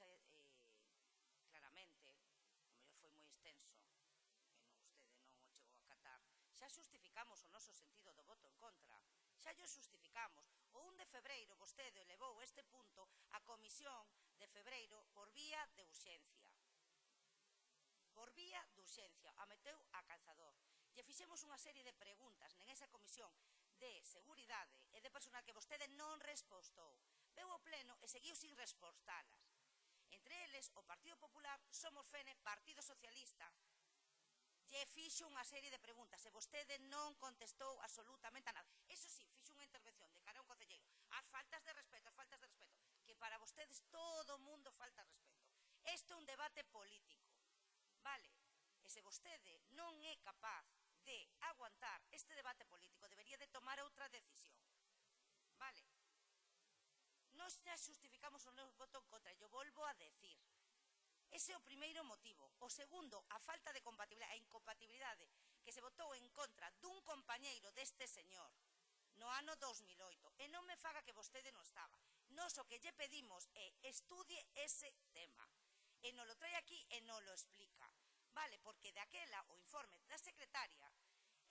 dixa claramente, o mellor foi moi extenso, vostede non o chegou a catar, xa xustificamos o noso sentido do voto en contra. Xa yo xustificamos. O 1 de febreiro vostede levou este punto á comisión de febreiro por vía de urxencia. Por vía de urxencia. A meteu a calzador. Lle fixemos unha serie de preguntas nesa comisión de seguridade e de personal que vostede non respostou. Veu ao pleno e seguiu sin respostalas. Entre eles, o Partido Popular, Somos Fene, Partido Socialista, lle fixo unha serie de preguntas e vostede non contestou absolutamente a nada. Eso sí, fixo unha intervención de cara a un concelleiro. As faltas de respeto, que para vostedes todo o mundo falta respeto. Isto é un debate político, vale? E se vostede non é capaz de aguantar este debate político, debería de tomar outra decisión, vale? Nos xa xustificamos o noso voto en contra, e yo volvo a decir. Ese é o primeiro motivo. O segundo, a falta de compatibilidade, a incompatibilidade que se votou en contra dun compañeiro deste señor no ano 2008. E non me faga que vostede non estaba. Nos o que lle pedimos é estudie ese tema. E non lo trae aquí e non lo explica. Vale, porque daquela o informe da secretaria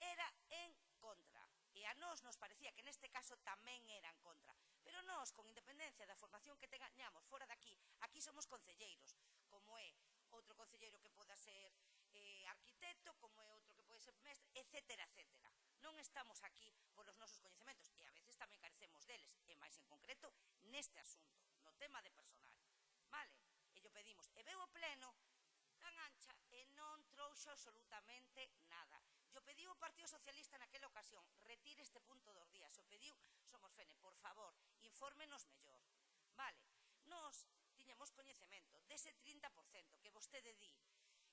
era en contra. E a nós nos parecía que neste caso tamén era en contra. Pero nós, con independencia da formación que teñamos fora daqui, aquí somos concelleiros, como é outro concelleiro que poda ser arquitecto, como é outro que pode ser mestre, etcétera, etcétera. Non estamos aquí polos nosos coñecementos, e a veces tamén carecemos deles, e máis en concreto neste asunto, no tema de personal. Vale? E yo pedimos, e veu o pleno tan ancha e non trouxo absolutamente nada. Yo pediu o Partido Socialista naquela ocasión, retire este punto dos días. O pediu Somos Fene, por favor, infórmenos mellor. Vale, nós tiñamos coñecemento dese 30% que vostede di.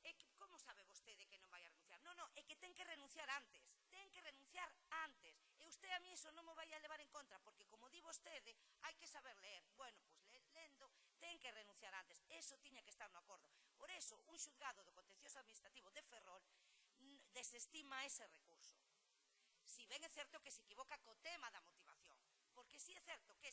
E que, como sabe vostede que non vai a renunciar? Non, é que ten que renunciar antes. Ten que renunciar antes. E usted a mí iso non me vai a levar en contra, porque como di vostede, hai que saber ler. Bueno, pois lendo, ten que renunciar antes. Eso tiña que estar no acordo. Por eso, un xulgado do contencioso administrativo de Ferrol desestima ese recurso. Si ben é certo que se equivoca co tema da motivación, porque si é certo que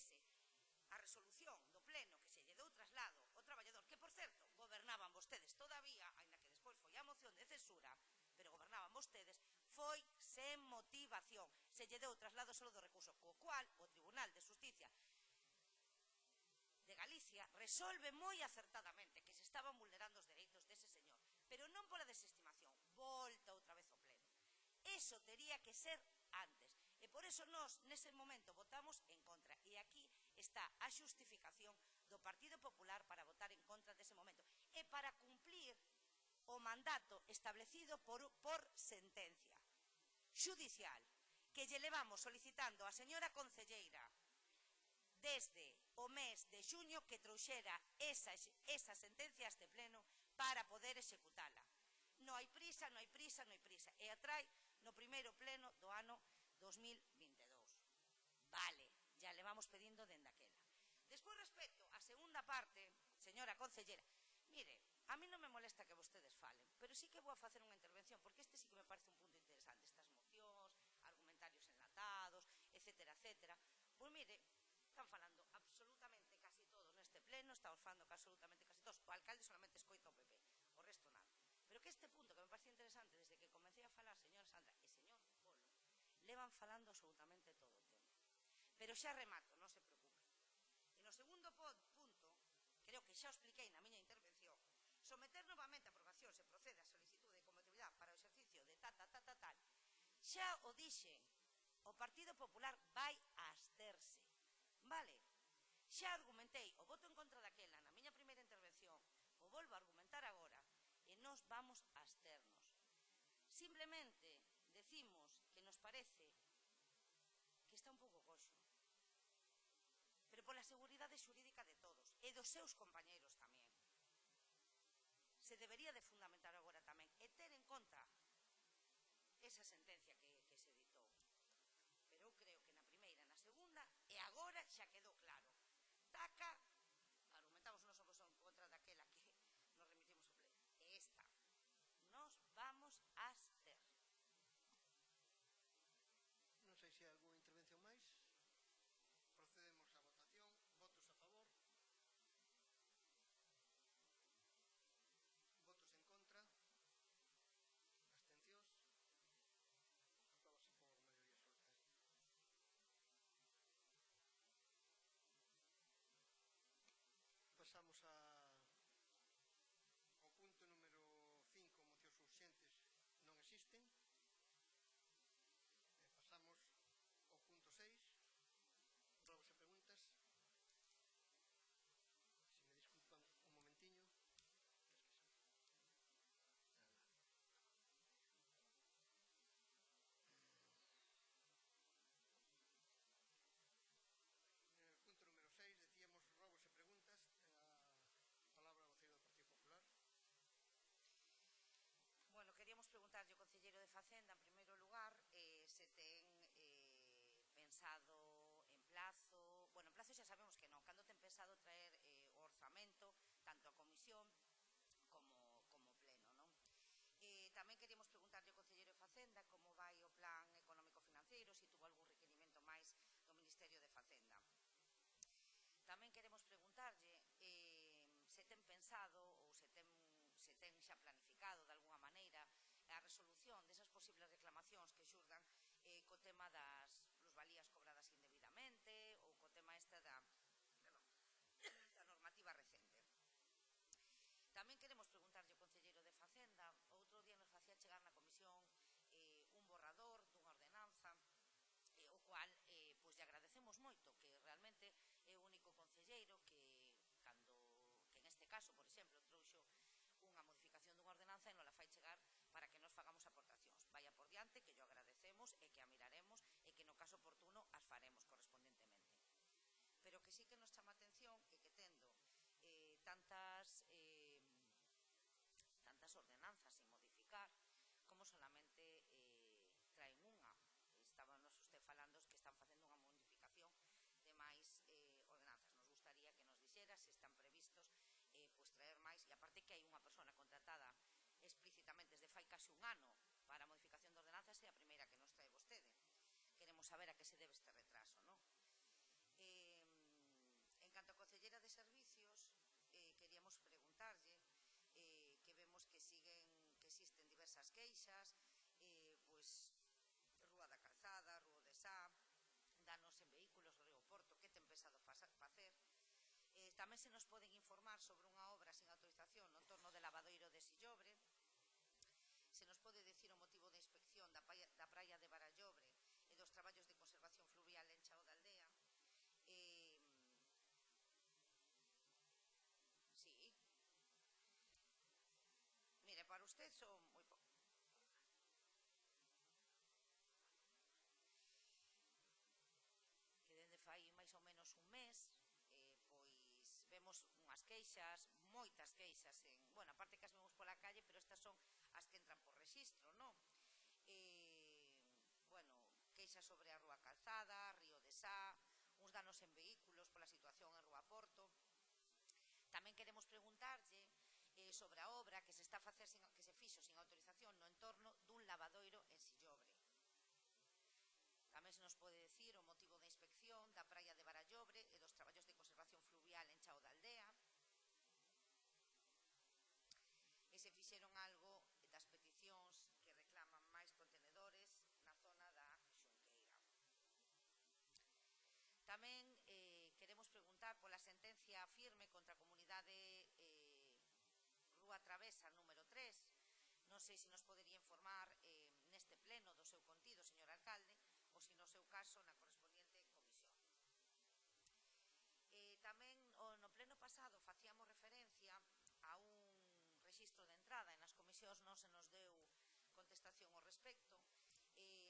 a resolución do pleno que se lle deu traslado ao traballador, que por certo gobernaban vostedes todavía, aínda que despois foi a moción de censura, pero gobernaban vostedes, foi sen motivación, se lle deu traslado solo do recurso, co cual o Tribunal de Xusticia de Galicia resolve moi acertadamente que se estaban vulnerando os dereitos dese señor, pero non pola desestimación, volta outra vez ao pleno. Eso tería que ser antes. E por eso nós, nese momento, votamos en contra. E aquí está a xustificación do Partido Popular para votar en contra dese momento. E para cumplir o mandato establecido por sentencia xudicial que lle levamos solicitando a señora concelleira desde o mes de xuño que trouxera esa sentencia a este pleno para poder executala. Non hai prisa. E atrae no primeiro pleno do ano 2022. Vale, ya le vamos pedindo dende aquela. Despois, respecto á segunda parte, señora concellera, mire, a mí non me molesta que vostedes falen, pero sí que vou a facer unha intervención, porque este sí que me parece un punto interesante, estas mocións, argumentarios enlatados, etcétera, etcétera. Pois mire, están falando absolutamente casi todos neste pleno, estamos falando absolutamente casi todos, o alcalde solamente escoita o PP, o resto nada. Pero que este punto que me parece interesante, desde que comecei a falar, señora Sandra e señor Polo, levan falando absolutamente todo o tema. Pero xa remato, non se preocupe. E no segundo punto, creo que xa o expliquei na miña intervención, someter novamente a aprobación se procede a solicitud de compatibilidade para o exercicio de tal, xa o dixen, o Partido Popular vai a absterse, vale? Xa argumentei o voto en contra daquela na miña primeira intervención, o volvo a argumentar agora, e nós vamos a absternos. Simplemente decimos que nos parece que está un pouco coxo, pero pola seguridade xurídica de todos e dos seus compañeiros tamén. Se debería de fundamentar agora tamén e ter en conta esa sentencia que se editou. Pero eu creo que na primeira, na segunda e agora xa quedou claro. Taca, argumentamos o noso voto en contra daquela que nos remitimos ao pleno. E esta, nos vamos a abster. Non sei se hai algunha intervención máis. Procedemos á votación. Votos a favor. pensado en plazo, bueno, en plazo xa sabemos que non, cando ten pensado traer o orzamento, tanto a comisión como pleno, non? Tamén queríamos preguntarlle ao concelleiro de Facenda como vai o plan económico-financiero, se tuvo algún requerimento máis do Ministerio de Facenda. Tamén queremos preguntarlle se ten pensado ou se ten xa planificado de alguna maneira a resolución desas posibles reclamacións que xurdan co tema das plusvalías cobradas indebidamente ou co tema da normativa recente. Tamén queremos preguntarlle ao concelleiro de Facenda, outro día nos facía chegar na comisión un borrador dunha ordenanza, o cual pois lle agradecemos moito, que realmente é o único concelleiro que en este caso, por exemplo, trouxo unha modificación dunha ordenanza e non la fai chegar para que nos fagamos aportacións. Vaya por diante, que yo agradecemos e que a miraremos e que no caso oportuno as faremos correspondentemente. Pero que sí que nos chama a atención é que tendo tantas ordenanzas sin modificar, como solamente traen unha. Estábamos usted falando que están facendo unha modificación de máis ordenanzas. Nos gustaría que nos dixera se están previstos pues traer máis, e aparte que hai unha persona contratada explícitamente desde fai case un ano para a modificación de ordenanzas, e a primeira que nos trae vostede. Queremos saber a que se debe este retraso, non? En canto a concelleira de servicios, queríamos preguntarlle que vemos que existen diversas queixas, pois Rúa da Calzada, Rúa de Sá, danos en vehículos, Río Porto, que ten pensado facer. Tamén se nos poden informar sobre unha obra sin autorización no entorno de Lavadoiro de Sillobre. Se nos pode dicir o motivo da inspección da praia de Barallobre e dos traballos de conservación fluvial en Chao da Aldea. Sí. Mire, para usted son moi que dende fai máis ou menos un mes pois vemos unhas queixas, moitas queixas aparte que as vemos pola calle, pero estas son as que entran por rexistro, non? Queixas sobre a Rúa Calzada, Río de Sá, uns danos en vehículos pola situación en Rúa Porto. Tamén queremos preguntarlle sobre a obra que se está a facer que se fixo sin autorización no entorno dun lavadoiro en Sillobre. Tamén se nos pode decir o motivo da inspección da praia de Barallobre e dos traballos de conservación fluvial en Chao da Aldea. E se fixeron algo das peticións que reclaman máis contenedores na zona da Xunqueira. Tamén queremos preguntar pola sentencia firme contra a comunidade Rúa Travesa número 3. Non sei se nos podería informar neste pleno do seu contido, señor alcalde, ou se no seu caso na correspondiente comisión. Tamén no pleno pasado facíamos referencia a un rexistro de entrada e nas comisións non se nos deu contestación ao respecto,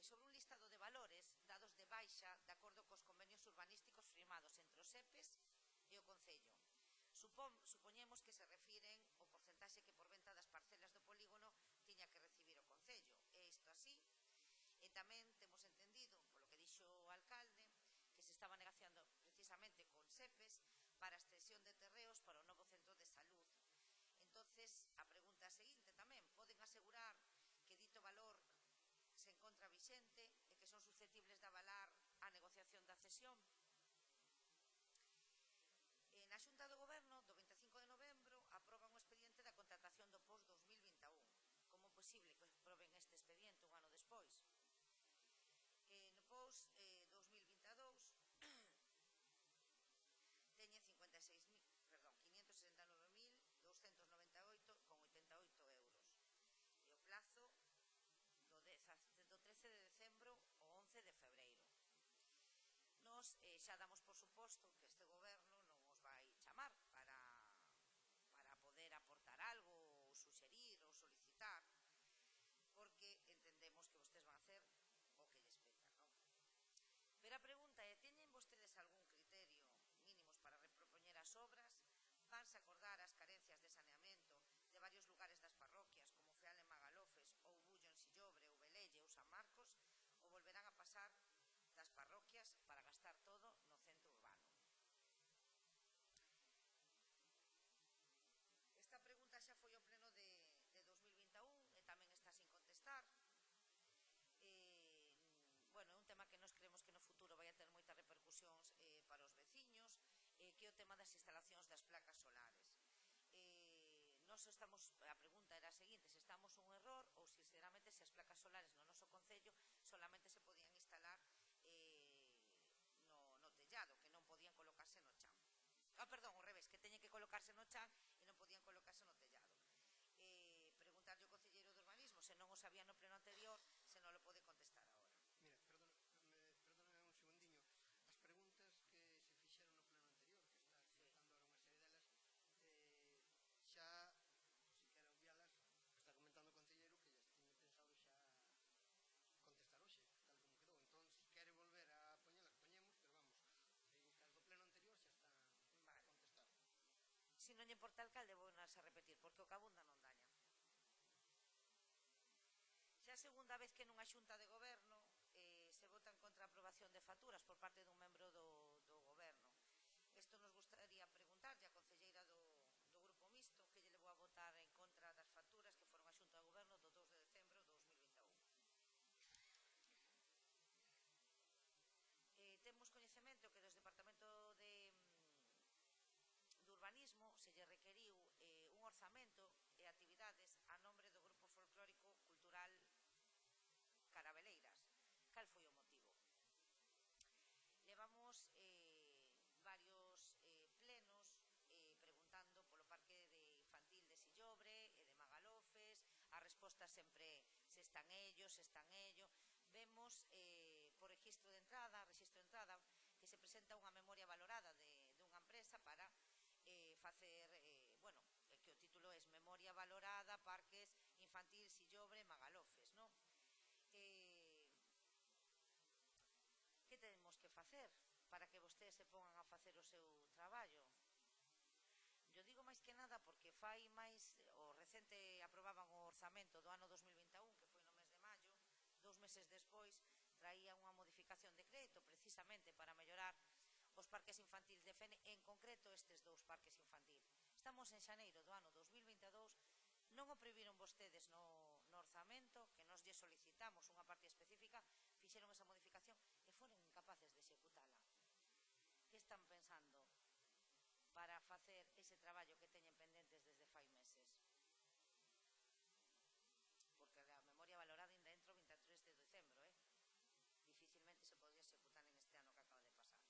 sobre un listado de valores dados de baixa de acordo cos convenios urbanísticos firmados entre os EPEs e o Concello. Supoñemos que se refiren ao porcentaxe que por venta das parcelas do polígono tiña que recibir o Concello. É isto así? E tamén temos entendido, polo que dixo o alcalde, que se estaba negociando precisamente con SEPES para a extensión de terreos para o novo centro de salud. Entonces, a pregunta seguinte tamén, poden asegurar que dito valor se encontra vixente e que son susceptibles de avalar a negociación da cesión? Na Xunta do Goberno, do 25 de novembro, aproban o expediente da contratación do POS 2021. Como é posible que aproben este expediente un ano despois? No POS 2022 teñe 569.298,88 euros. E o plazo do 13 de decembro ao 11 de febreiro. Nos xa damos por suposto que este goberno non os vai chamar para poder aportar algo ou suxerir ou solicitar, porque entendemos que vostedes van a hacer o que lles peta, non? Pero a pregunta é, teñen vostedes algún criterio mínimos para repropoñer as obras? Vanse acordar as carencias de saneamento de varios lugares das parroquias, como Feal en Magalofes, ou Bullo en Sillobre, ou Velelle ou San Marcos, ou volverán a pasar das parroquias bueno, é un tema que nos creemos que no futuro vai a ter moitas repercusións para os veciños, que é o tema das instalacións das placas solares. Nos estamos, a pregunta era a seguinte, se estamos un error ou se sinceramente se as placas solares no noso concello solamente se podían instalar no tellado, que non podían colocarse no chan. Perdón, ao revés, que teñen que colocarse no chan e non podían colocarse no tellado. Preguntarlle ao concelleiro de urbanismo se non o sabía no pleno anterior, se non lo pode contestar agora. Mira, perdóname un segundiño. As preguntas que se fixeron no pleno anterior, que está comentando ahora unha serie delas, xa, si quero obvialas, está comentando o concelleiro que llas tiña pensado xa contestar hoxe, tal como quedou. Entón, si quere volver a poñelas, poñemos, pero vamos, as do pleno anterior xa están contestadas. Se non lle importa alcalde, vou nas a repetir, porque o que abunda non daña. Xa a segunda vez que nunha xunta de goberno se vota en contra a aprobación de facturas por parte dun membro do goberno. Isto nos gustaría preguntarlle á concelleira do Grupo Mixto que lle levou a votar en contra das facturas que foron a xunta de goberno do 2 de decembro de 2021. Temos coñecemento que desde o Departamento de Urbanismo se lle requeriu un orzamento e actividades a nombre do Grupo Folclórico Cultural Carabeleiras. Cal foi o motivo? Levamos varios plenos preguntando polo parque infantil de Sillobre e de Magalofes. A resposta sempre se están ellos. Vemos por registro de entrada que se presenta unha memoria valorada dunha empresa para facer, bueno, que o título é Memoria Valorada Parques Infantil Sillobre Magalofes, non? Que temos que facer para que vostedes se pongan a facer o seu traballo? Yo digo máis que nada porque fai máis, o recente aprobaban o orzamento do ano 2021, que foi no mes de maio, 2 meses despois traía unha modificación de crédito precisamente para mellorar os parques infantis de Fene, en concreto estes 2 parques infantil. Estamos en xaneiro do ano 2022, non o previron vostedes no orzamento, que nos lle solicitamos unha parte específica, fixeron esa modificación e foron incapaces de executala. Que están pensando para facer ese traballo que teñen pendentes desde fai meses? Porque a memoria valorada ainda entra o 23 de decembro, difícilmente se podría executar en este ano que acaba de pasar.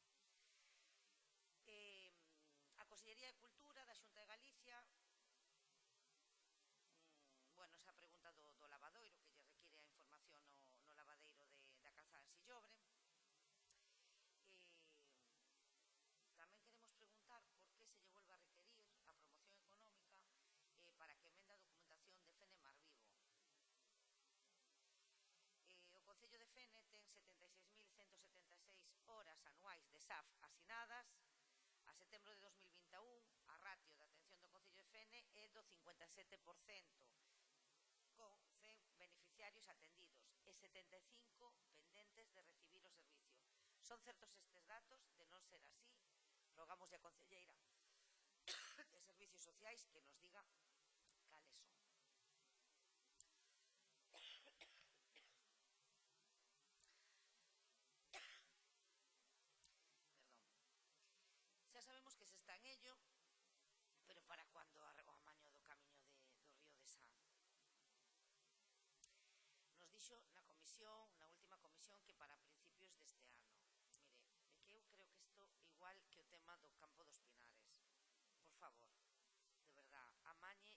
A Consellería de Cultura da Xunta de Galicia, bueno, esa pregunta do lavadoiro, que lle require a información no lavadeiro da Calzada en Sillobre. Tamén queremos preguntar por que se lle vuelve a requerir a promoción económica para que emenda a documentación de Fene Mar Vivo. O Concello de Fene ten 76.176 horas anuais de SAF asinadas. A setembro de 2021, a ratio de atención do Concello de Fene é do 57%, con 100 beneficiarios atendidos e 75 pendentes de recibir o servicio. Son certos estes datos? De non ser así, rogamos a concelleira de Servicios Sociais que nos diga cales son. Xa sabemos que se está en ello, pero para cando o amaño do camiño do río de San? Nos dixo na comisión, na última comisión, que para principios deste ano. Mire, é que eu creo que isto igual que o tema do campo dos Pinares. Por favor, de verdad, amañe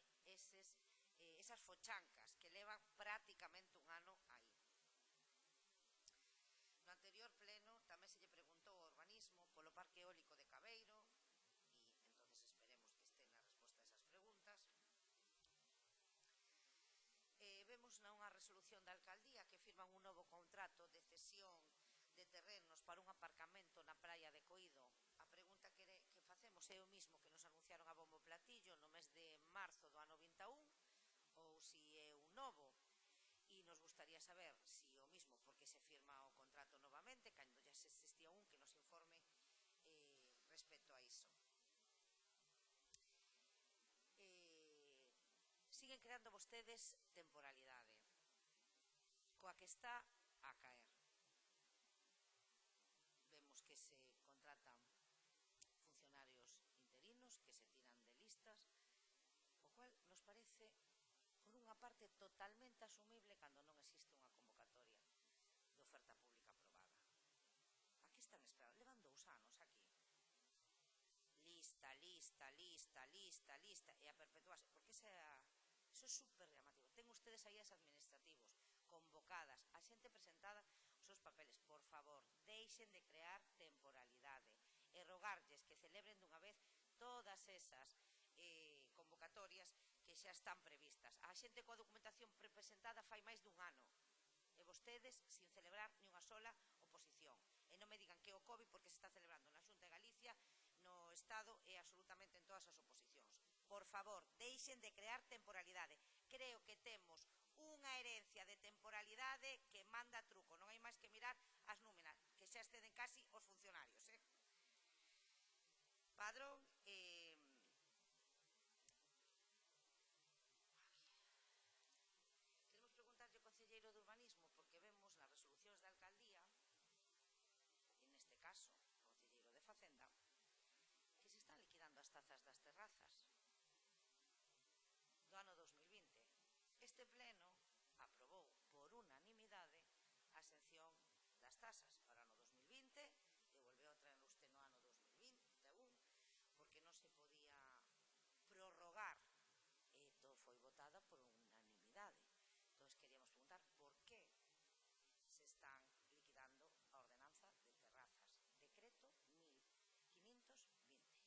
esas fochancas que levan prácticamente un ano aí. No anterior pleno tamén se lle preguntou ao urbanismo polo parque eólico de Cabeiro, e entonces esperemos que este na resposta a esas preguntas. Vemos nunha resolución da alcaldía que firman un novo contrato de cesión de terrenos para un aparcamento na praia de Coído. A pregunta que facemos é o mismo que nos anunciaron a bombo platillo no mes de marzo do ano 21, ou si é un novo, e nos gustaría saber si o mismo porque se firma o contrato novamente, cando ya se existía un que nos informe respecto a iso. Siguen creando vostedes temporalidade, coa que está a caer. parte totalmente asumible cando non existe unha convocatoria de oferta pública aprobada. A que están esperando? Levan 2 anos aquí. Lista, lista, lista, lista, lista, e a perpetuarse, porque eso é super llamativo. Ten ustedes aí as administrativos convocadas, a xente presentada os seus papeles. Por favor, deixen de crear temporalidade e rogarlles que celebren dunha vez todas esas convocatorias que xa están previstas. A xente coa documentación presentada fai máis dun ano e vostedes sin celebrar ni unha sola oposición. E non me digan que o COVID porque se está celebrando na Xunta de Galicia, no Estado e absolutamente en todas as oposicións. Por favor, deixen de crear temporalidade. Creo que temos unha herencia de temporalidade que manda truco. Non hai máis que mirar as nóminas, que xa exceden casi os funcionarios. Padrón, queremos preguntarlle ao concelleiro de Urbanismo, porque vemos nas resolucións da alcaldía, e neste caso, o concelleiro de Facenda, que se están liquidando as tazas das terrazas do ano 2020. Este pleno aprobou por unanimidade a exención das tasas para o ano 2020 e volveu a traer usted no ano 2021 porque non se podía prorrogar e todo foi votada por unanimidade. Entón, queríamos preguntar por que se están liquidando a ordenanza de terrazas, decreto 1520 das resolucións da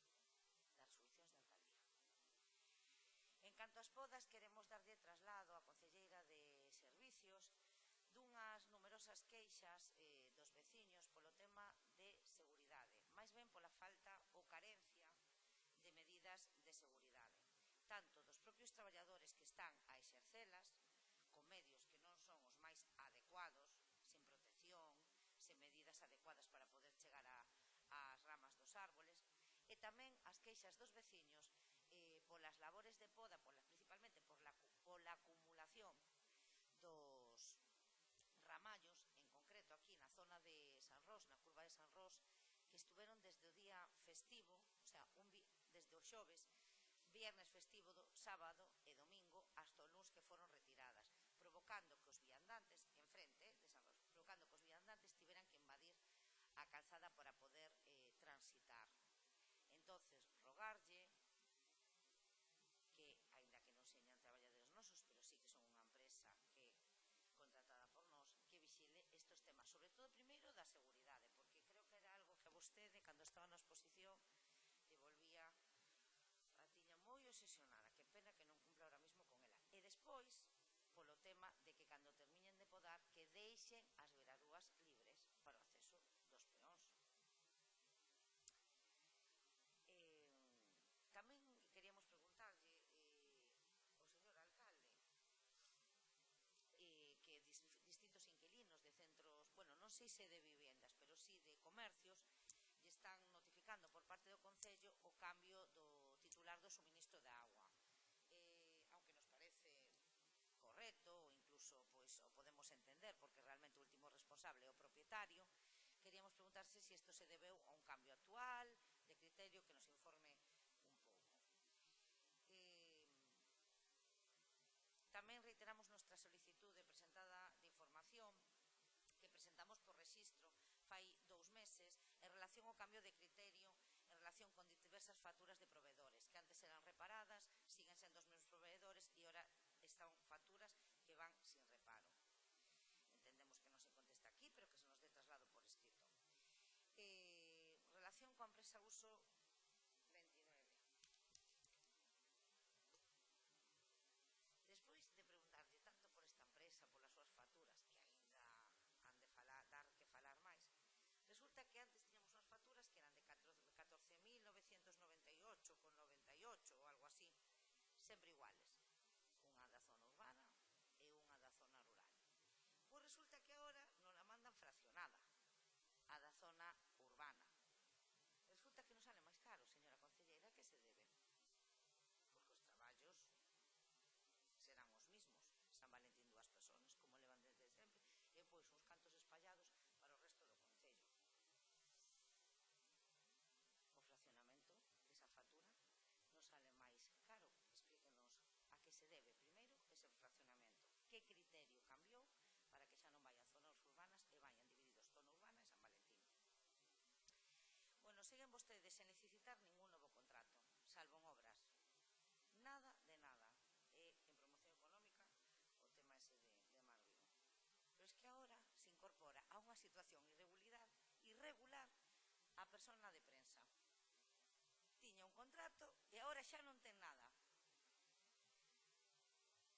alcaldía. En canto ás podas, queremos darlle traslado á concelleira de Servicios dunhas numerosas queixas dos veciños polo tema de seguridade, máis ben pola falta ou carencia de medidas de seguridade, tanto dos propios traballadores que están a exercelas, con medios que non son os máis adecuados, sen protección, sen medidas adecuadas para poder chegar ás ramas dos árboles, e tamén as queixas dos veciños polas labores de poda, principalmente pola acumulación dos ramallos, en concreto aquí na zona de San Ros, na curva de San Ros, que estuveron desde o día festivo, o sea, desde o xoves, viernes festivo, sábado e domingo, hasta o luns que foron retiradas, provocando que os viandantes, enfrente de San Ros, provocando que os viandantes tiveran que invadir a calzada para poder transitar. Entonces, rogarlle que, aínda que non señan traballadores nosos, pero sí que son unha empresa que contratada por nós, que vixile estes temas, sobre todo primeiro da seguridade, porque creo que era algo que a vostede, cando estaba na exposición, lle volvía a tiña moi obsesionada, que pena que non cumpla ahora mismo con ela. E despois, polo tema de que cando terminen de podar, que deixen as verarúas libres para o acceso dos peóns. Tamén queríamos preguntarlle ao señor alcalde que distintos inquilinos de centros, bueno, non sei se de vivendas, pero sí de comercios, lle están notificando por parte do Concello o cambio do titular do suministro de agua. Aunque nos parece correcto, ou incluso pois, o podemos entender, porque realmente o último responsable é o propietario, queríamos preguntarse se isto se debeu a un cambio actual, de criterio, que nos informe un pouco. Tamén reiteramos nuestra solicitude presentada de información que presentamos por rexistro fai 2 meses en relación ao cambio de criterio en relación con diversas facturas de proveedores que antes eran reparadas, siguen sendo os mesmos proveedores e ora están facturas que van sin reparo. Entendemos que non se contesta aquí, pero que se nos dé traslado por escrito. Relación coa empresa Uso 29. Despois de preguntarlle tanto por esta empresa, polas súas facturas, que aínda han de dar que falar máis, resulta que antes tiñamos unhas facturas que eran de 14.998,98 ou algo así, sempre iguales, unha da zona urbana e unha da zona rural. Pois resulta que agora non a mandan fraccionada, a da zona urbana. Resulta que non sale máis caro, señora concelleira, que se debe? Porque os traballos serán os mismos, San Valentín 2 persoas, como levan desde sempre, e pois uns cantos espallados para o resto do Concello. O fraccionamento desa factura non sale máis caro. Explíquenos a que criterio cambiou para que xa non vayan zonas urbanas e vayan divididos zona urbana e San Valentín. Bueno, siguen vostedes sen necesitar ningún novo contrato, salvo en obras. Nada de nada. En promoción económica o tema ese de Marvigo. Pero es que agora se incorpora a unha situación irregular a persona de prensa. Tiña un contrato e agora xa non ten nada.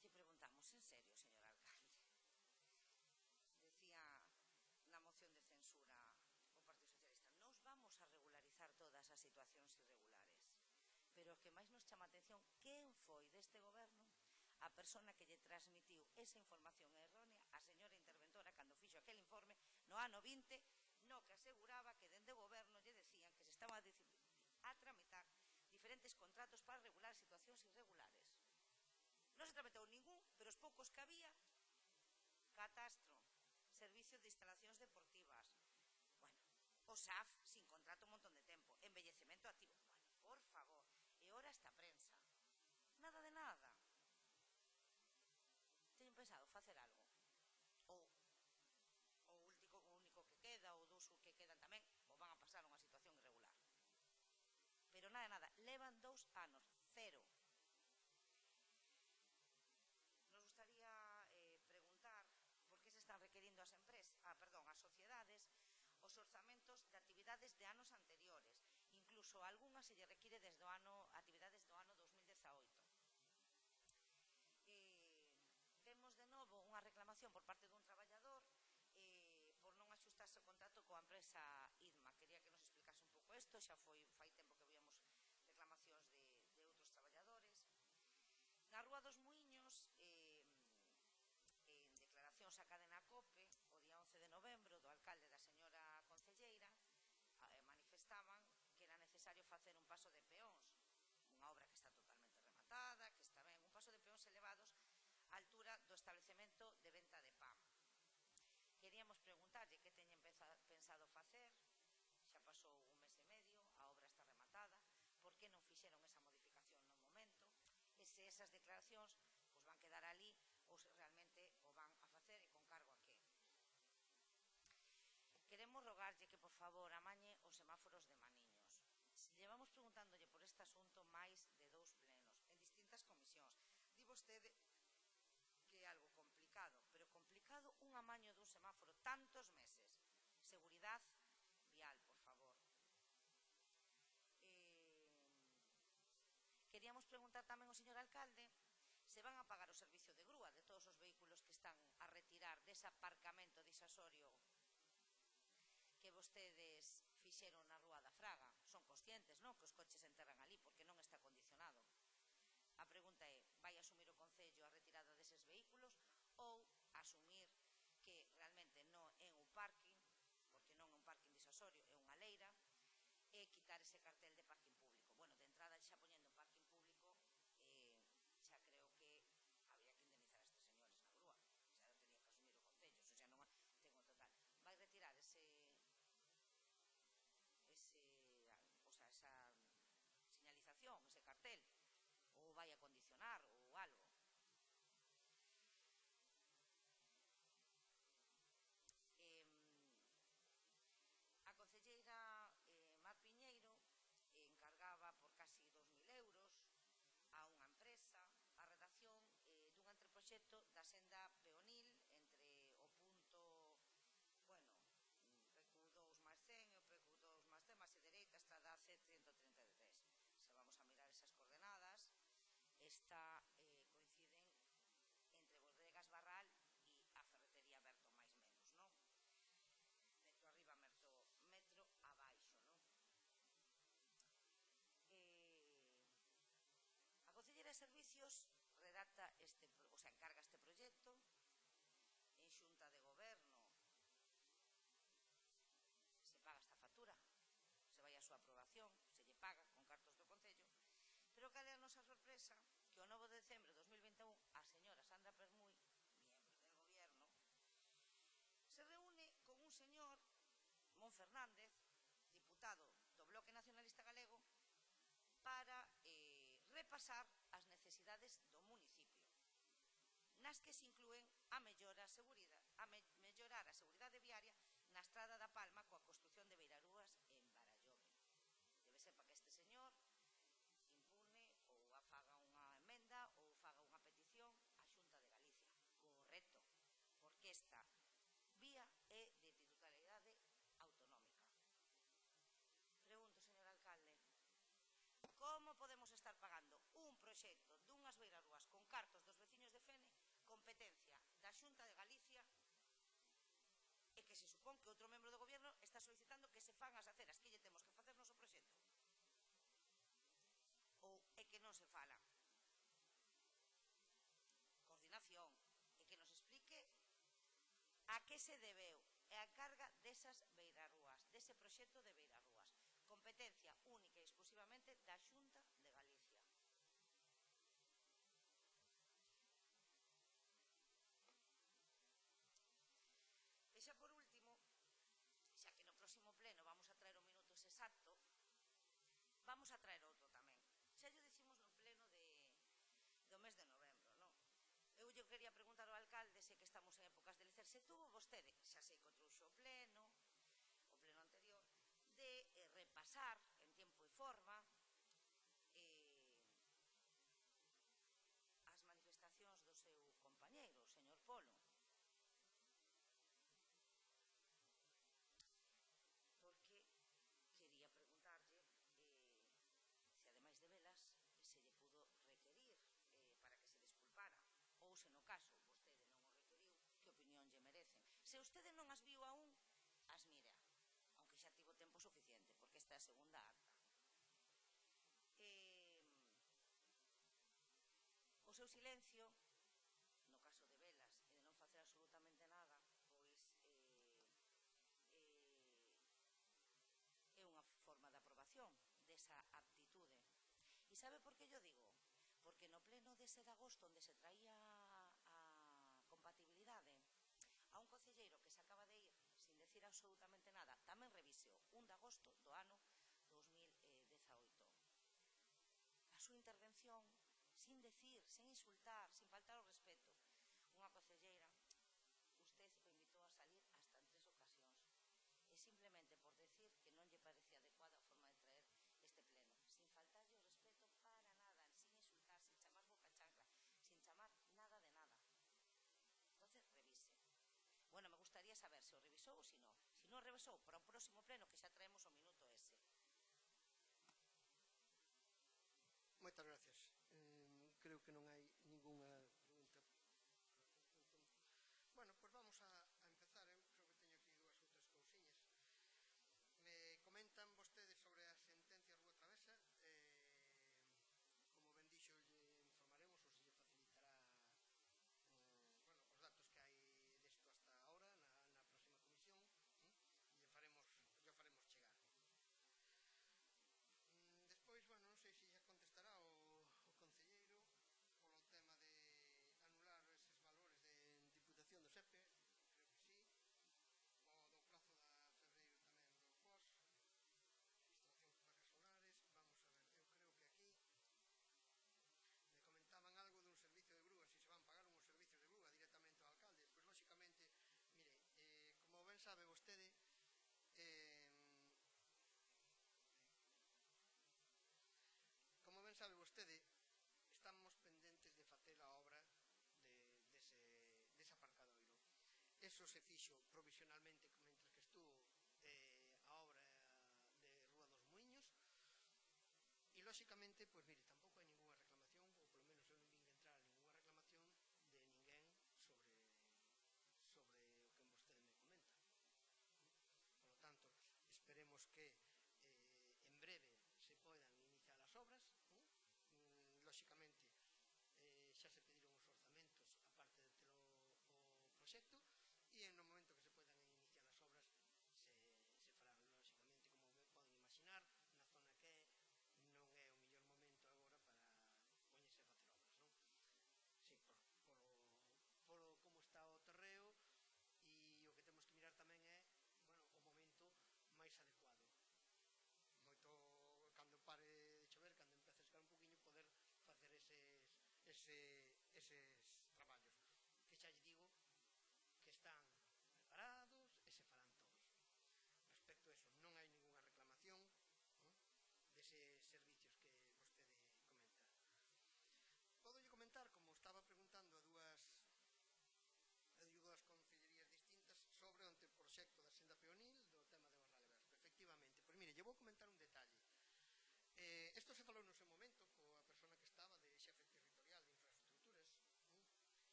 Lle preguntamos, en serio, señor alcalde? Decía na moción de censura o Partido Socialista, nos vamos a regularizar todas as situacións irregulares. Pero o que máis nos chama a atención, quen foi deste goberno a persona que lle transmitiu esa información errónea a señora interventora cando fixo aquel informe no ano 20, no que aseguraba que dende o goberno lle decían que se estaba a tramitar diferentes contratos para regular situacións irregulares. Non se tramitou ningún, pero os poucos que había, catastro, servicio de instalacións deportivas, bueno, o SAF sin contrato un montón de tempo, embellecemento activo, bueno, por favor, e ora esta prensa, nada de nada. Teñen pensado facer algo, ou o único que queda, ou dos que quedan tamén, ou van a pasar unha situación irregular. Pero nada de nada, levan 2 anos, cero. Nos gustaría preguntar por que se están requerindo as empresas, as sociedades, os orzamentos de actividades de anos anteriores. Incluso algunhas se lle require desde o ano, actividades do ano 2018. Temos de novo unha reclamación por parte dun traballador por non axustarse o contrato coa empresa IDMA. Quería que nos explicase un pouco isto, xa fai tempo que víamos reclamacións de outros traballadores. Na Rúa dos Muíños, en declaracións a cadena COPE, o día 11 de novembro, do alcalde da señora concelleira, manifestaban que era necesario facer un paso de peóns, unha obra que está totalmente rematada, que está ben, un paso de peóns elevados á altura do establecemento de venta de pan. Queríamos preguntarlle que teñen pensado facer, xa pasou un mes e medio, a obra está rematada, por que non fixeron esa modificación no momento, e se esas declaracións pues, van quedar ali ou se realmente o van a facer e con cargo a que. Queremos rogarlle que por favor amañe os semáforos de Maniños. Llevamos preguntándolle por este asunto máis de 2 plenos, en distintas comisións. Di vostede que é algo complicado, pero complicado un amaño dun semáforo tantos meses. Seguridad vial, por favor. Queríamos preguntar tamén ao señor alcalde se van a pagar o servicio de grúa de todos os vehículos que están a retirar dese aparcamento disasorio que vostedes fixeron na Rúa da Fraga. Son conscientes, non? Que os coches se enterran ali porque non está condicionado. A pregunta é, vai asumir o Concello a retirada deses vehículos ou asumir que realmente non é un parking, porque non é un parking disasorio, é unha leira, e quitar ese cartel de parking público. Bueno, de entrada xa poñendo parking público, xa creo que habría que indemnizar a estes señores na grúa. Xa non tenía que asumir o Concello, eso xa non tengo total. Vai retirar esa señalización, ese cartel, ou vai a condicionar ou algo. A concelleira Mar Piñeiro encargaba por casi 2.000 euros a unha empresa a redacción dun anteproxecto da senda peonil entre o punto, bueno, PQ2 máis 100 e o PQ2 máis 10 máis a dereita está da C133. Se vamos a mirar esas coordenadas, está coinciden entre Bodegas Barral e a ferretería Berto máis menos, non? Metro arriba, metro abaixo, non? A Concelleira de Servicios redacta encarga este proxecto en xunta de goberno, se paga esta factura, se vai a súa aprobación, se lle paga con cartos do Concello, pero cal é a nosa sorpresa? Que o 9 de decembro de 2021 a señora Sandra Permuy, miembro del gobierno, se reúne con un señor, Mon Fernández, diputado do Bloque Nacionalista Galego, para repasar as necesidades do municipio. Na nas que se inclúen a mellorar a seguridade viaria na Estrada da Palma coa construción de beirarúas en Barallove. Debe ser para que este señor impune ou faga unha emenda ou faga unha petición á Xunta de Galicia. Correcto, porque esta vía é de titularidade autonómica. Pregunto, señor alcalde, como podemos estar pagando un proxecto dunhas beirarúas con cartos dos veciños de Fene, competencia da Xunta de Galicia, e que se supón que outro membro do goberno está solicitando que se fan as aceras que lle temos que facer nos o proxecto? Ou é que non se fala? Coordinación, e que nos explique a que se debeu e a carga desas beirarúas, dese proxecto de beirarúas. Competencia única e exclusivamente da Xunta de Galicia. E xa por último, xa que no próximo pleno vamos a traer o minutos exacto, vamos a traer outro tamén. Xa lle dicimos no pleno do mes de novembro, non? Eu lle quería preguntar ao alcalde, se que estamos en épocas de lecer, se tuvo vostede, xa sei que o trouxo o pleno anterior, de repasar en tempo e forma as manifestacións do seu compañeiro, o señor Polo. Porque quería preguntarlle se, ademais de velas, se lle pudo requerir para que se desculpara, ou se no caso vostede non o requeriu, que opinión lle merecen. Se vostede non as viu aún, as mira, aunque xa tivo tempo suficiente, porque esta é a segunda acta. O seu silencio, no caso de velas, e de non facer absolutamente nada, pois é unha forma de aprobación desa aptitude. E sabe por que yo digo? Porque no pleno dese de agosto, onde se traía a compatibilidade, a un concelleiro que se acaba de ir sin decir absolutamente nada, tamén reviseu 1 de agosto do ano 2018. A súa intervención, sin decir, sen insultar, sin faltar ao respeto, unha concelleira, usted o invitou a salir hasta en 3 ocasións. E simplemente por decir que non lle parecía adecuada a forma de traer este pleno, sin faltarlle o respeto para nada, sin insultar, sin chamar boca chancla, sin chamar nada de nada. Entonces, revise. Bueno, me gustaría saber se o revisou ou se non. Se non o revisou, para o próximo pleno que xa traemos o minuto ese. Moitas gracias. Creo que non hai ningunha pregunta. Bueno, pois vamos a empezar. Eu creo que teño aquí dúas ou tres cousiñas. Me comentan vostedes sobre a sentencia Rúa Travesa. Como ben dixo, lle informaremos ou se lle facilitará os datos que hai desto hasta ahora na próxima comisión, e lle faremos chegar. Despois, bueno, non sei se xa contestará o concelleiro polo tema de anular eses valores de Diputación do SEPE, creo que sí, o do prazo da febreiro tamén do POS, instalación de placas solares. Vamos a ver, eu creo que aquí me comentaban algo dun servicio de grúa, se van pagar unhos servicios de grúa directamente ao alcalde. Pois lóxicamente, mire, como ben sabe vostede, estamos pendentes de facer a obra dese aparcadoiro. Eso se fixo provisionalmente mentre que estuvo a obra de Rúa dos Muiños, e lóxicamente, pois mire, tampouco hai ningunha reclamación, ou polo menos eu non vin entrar ningunha reclamación de ninguén sobre o que vostede me comenta. Por lo tanto, esperemos que en breve se podan iniciar as obras. Lóxicamente, xa se pediron os orzamentos aparte de ter o proxecto, e en no momento que se podan iniciar as obras se farán. Lóxicamente, como poden imaginar, na zona que non é o mellor momento agora para poñerse a facer obras, non? Sí, por como está o terreo, e o que temos que mirar tamén é, bueno, o momento máis adecuado. Moito cando pare de chover, cando empece a escar un poquinho, poder facer eses traballos.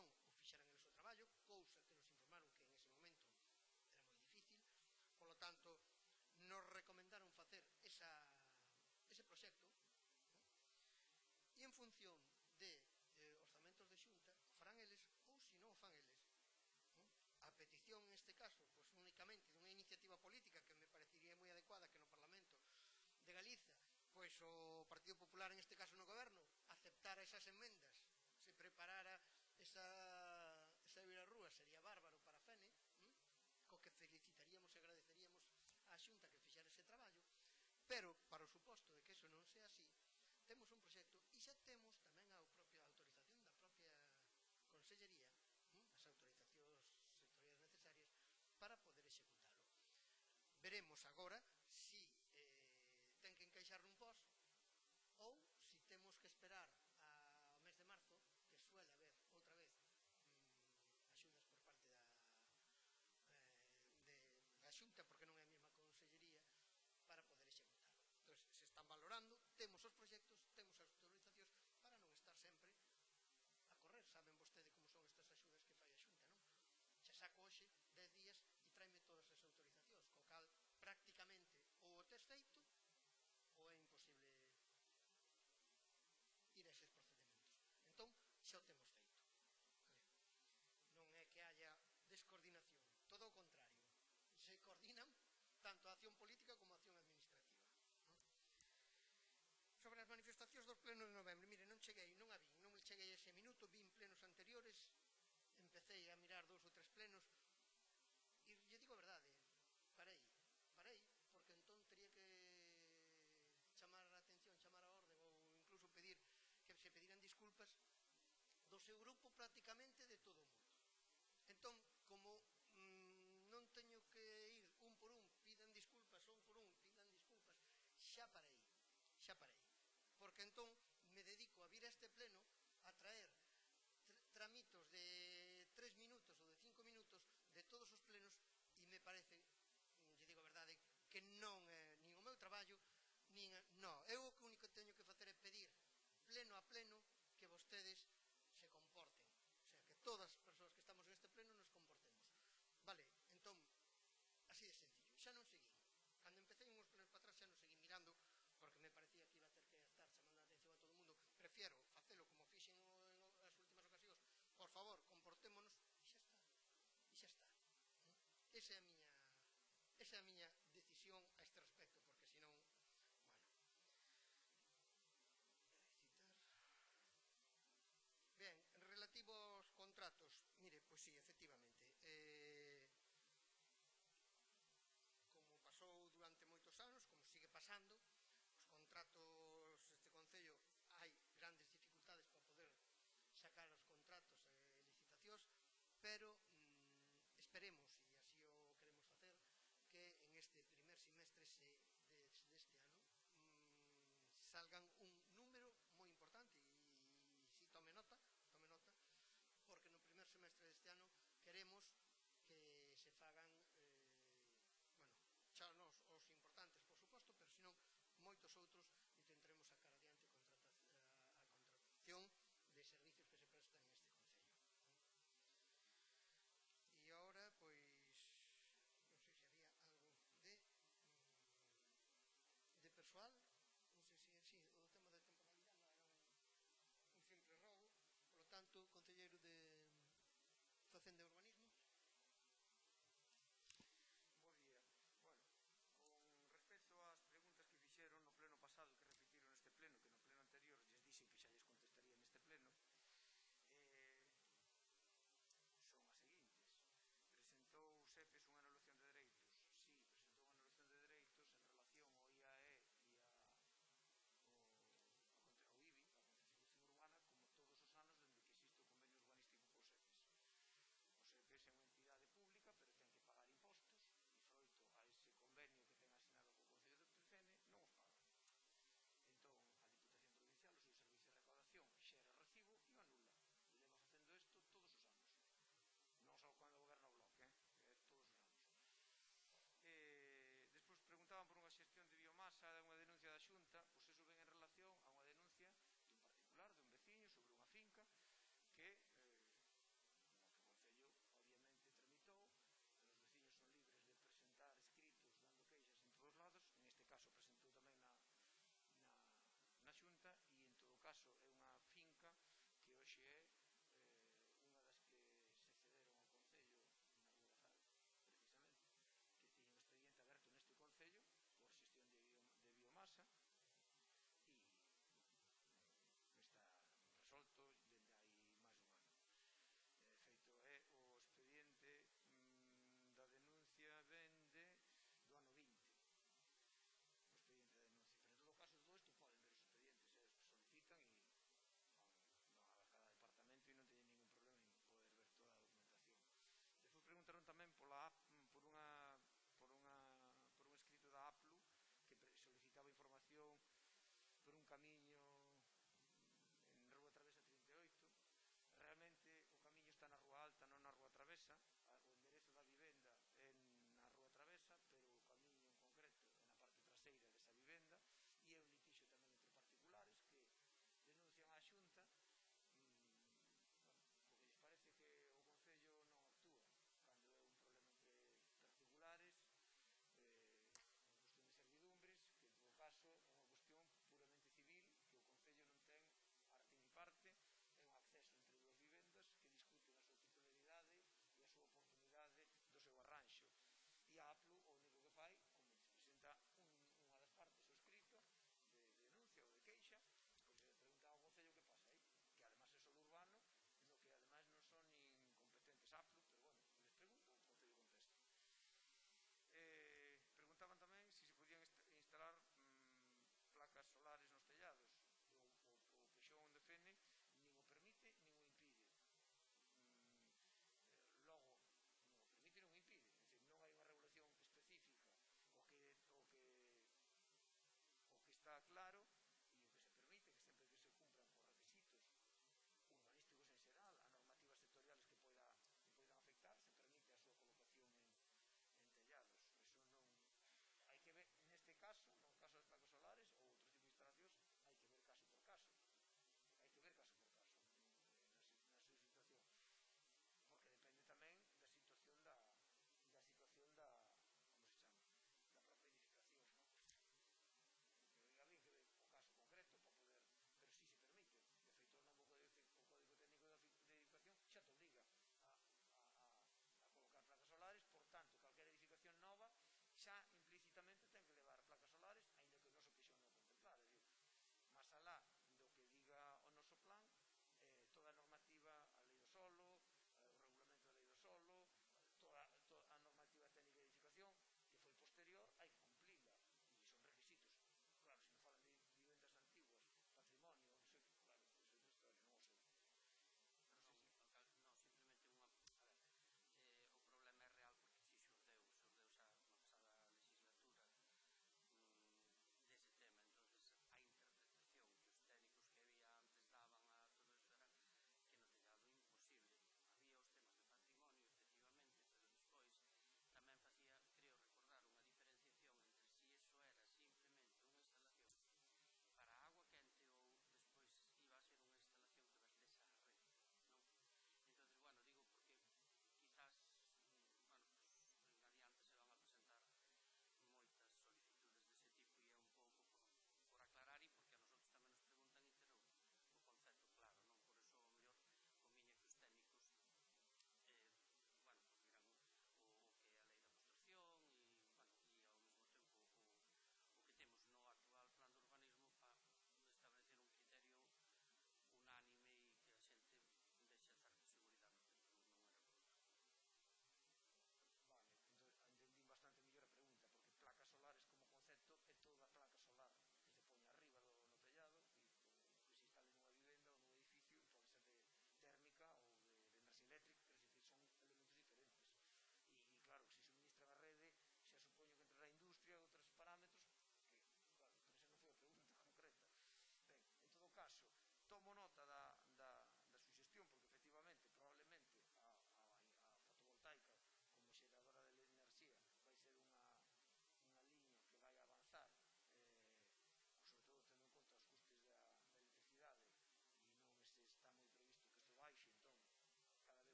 autorización ou fixeran eles o traballo, cousa que nos informaron que en ese momento era moi difícil. Por lo tanto, nos recomendaron facer ese proxecto, e en función de orzamentos de xunta o farán eles ou se non o fan eles. A petición neste caso, pois únicamente dunha iniciativa política que me parecería moi adecuada que no Parlamento de Galiza, pois o Partido Popular, en este caso no goberno, aceptara esas enmendas, se preparara esa virarrúa, sería bárbaro para Fene, co que felicitaríamos e agradeceríamos á xunta que fixera ese traballo. Pero, para o suposto de que eso non sea así, temos un proxecto e xa temos tamén a autorización da propia Consellería, as autorizacións sectoriais necesarias para poder executalo. Veremos agora se ten que encaixar nun pos ou se temos que esperar ao mes de marzo, que suele haber outra vez axudas por parte da xunta, porque non é a mesma Consellería, para poder executalo. Entón, se están valorando, temos os proxectos, temos as autorizacións para non estar sempre a correr. Saben vostede como son estas axudas que fai a xunta, non? Xa saco hoxe 10 días e traime todas as autorizacións, co cal prácticamente ou o tes feito ou é imposible ir a eses procedimentos. Entón, xa o temos feito. Non é que haya descoordinación, todo o contrario. Se coordinan tanto a acción política como a acción administrativa. Sobre as manifestacións dos plenos de novembro, mire, non a vi, non me cheguei a ese minuto, vi en plenos anteriores, empecé a mirar 2 ou 3 plenos, e lle digo a verdade, parei, porque entón teria que chamar a atención, chamar a orde, ou incluso pedir que se pediran disculpas do seu grupo prácticamente de todo o mundo. Entón, como non teño que ir un por un, pidan disculpas, un por un, pidan disculpas, xa parei. Porque entón me dedico a vir a este pleno a traer tramitos de 3 minutos ou de 5 minutos de todos os plenos e me parece, lle digo a verdade, que non é nin o meu traballo, eu o único que teño que facer é pedir pleno a pleno que vostedes se comporten, o sea, que todas as persoas que estamos en este pleno nos comportemos. Vale, entón, así de sencillo, xa non seguín. Cando empecé uns plenos para atrás xa non seguín mirando, porque me parecía que iba a ter que estar chamando a atención a todo o mundo. Prefiero facelo como fixen en as últimas ocasións. Por favor, comportémonos, e xa está. Esa é a miña decisión a este respecto, porque senón, ben, relativo aos contratos, mire, pois sí, efectivamente, como pasou durante moitos anos, como sigue pasando, os contratos deste Concello hai grandes dificultades para poder sacar os contratos e licitacións, pero esperemos, e así o queremos facer, que en este primer semestre deste ano salgan un número moi importante, e si tome nota, porque no primer semestre deste ano queremos que se fagan xa os importantes, por suposto, pero senón moitos outros intentaremos sacar adiante a contratación de servicios que se prestan en este Concello. E agora, pois, non sei se había algo de persoal, non sei se o tema de temporalidade era un simple rogo. Por lo tanto, concelleiro de Facenda e Urbanismo. Bo día. Bueno, con respecto ás preguntas que fixeron no pleno pasado, que repetiron neste pleno, que no pleno anterior lles dixen que xa lles contestaría neste pleno, son as seguintes. Presentou SEPES unha anulación de dereitos? Sí, presentou unha anulación de dereitos en relación ao IAE e ao IBI, a Constitución Urbana, como todos os anos dende que existe o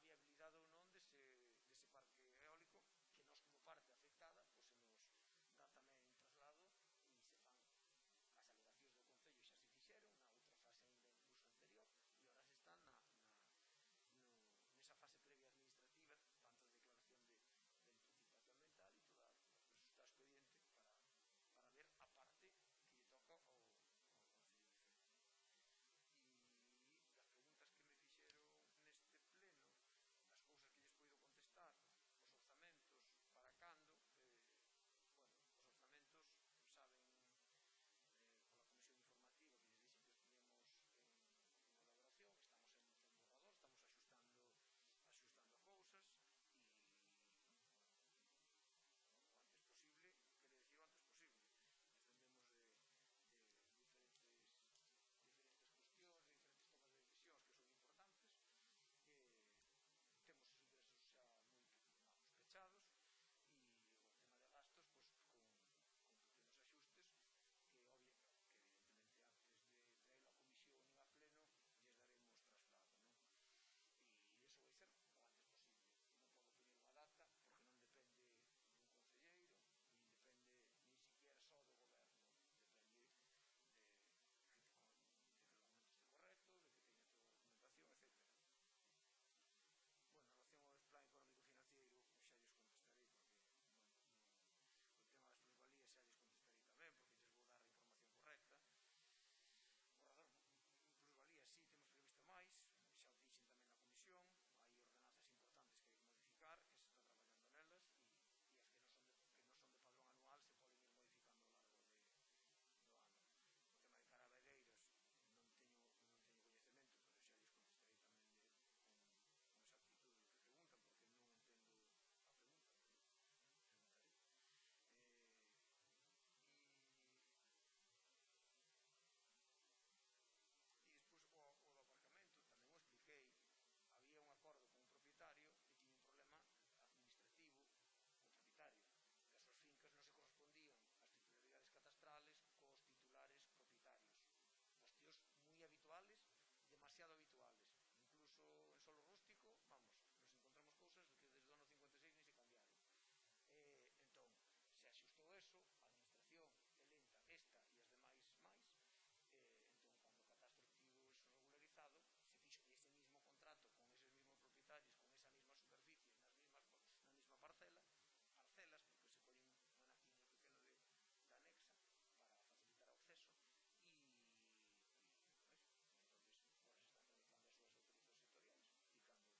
viabilidade ou non dese parque eólico, que nós como parte afectada se nos dá tamén traslado e se fan as alegacións do Concello, xa se fixeron na outra fase ainda incluso anterior, e ahora se están nesa fase previa administrativa, tanto de declaración de impacto ambiental e toda, pues está expediente para ver a parte que lle toca ao Concello de Fene. E as preguntas que me fixeron neste pleno, as cousas que lles poido contestar, os orzamentos para cando, bueno, os orzamentos saben, pola comisión informativa que lles dixen que os tiñemos en elaboración, estamos en borrador, estamos axustando cousas e o antes posible, quere decir o antes posible. Defendemos de diferentes cuestións, de diferentes tomas de decisións que son importantes. Temos os ingresos xa moi pechados e o tema de gastos pues, con pequenos axustes que evidentemente antes de traerlo a comisión e a pleno lles daremos traslado, non? E iso vai ser o antes posible. Non podo poñer unha data porque non depende dun concelleiro, nin depende nin siquiera só do goberno, depende de que o documento este correcto, de que teña toda a documentación, etc. Bueno, en relación ao plan económico financiero xa lles contestarei porque o tema das plusvalías xa lles contestarei tamén porque lles vou dar a información correcta. Borrador plusvalías, sí, temos previsto máis, xa o dixen tamén na comisión, hai ordenanzas importantes que hai que modificar, que se está traballando nelas e as que non son de padrón anual se poden ir modificando ao largo do ano. O tema de carabaleiros non teño coñecemento, pero xa lles contestarei tamén con exactitud o que preguntan, porque non entendo a pregunta, pero preguntarei. E despois o do aparcamento tamén o expliquei. Había un acordo con un propietario e tiña un problema administrativo co propietario, que as súas fincas non se correspondían as titularidades catastrales cos titulares propietarios. Cuestións moi habituales, demasiado habituales, incluso en solo rústico, vamos, nos encontramos cousas que desde o ano 56 ni se cambiaron. Entón, se axustou eso, a administración é lenta, esta e as demais máis, entón, cando o catastro tivo eso regularizado, se fixo ese mismo contrato con eses mismos propietarios, con esa mesma superficie, na mesma parcelas, porque se collen un anaquiño pequeno de anexa para facilitar o acceso, e entonces, agora se están tramitando as súas autorizacións sectoriais, e cando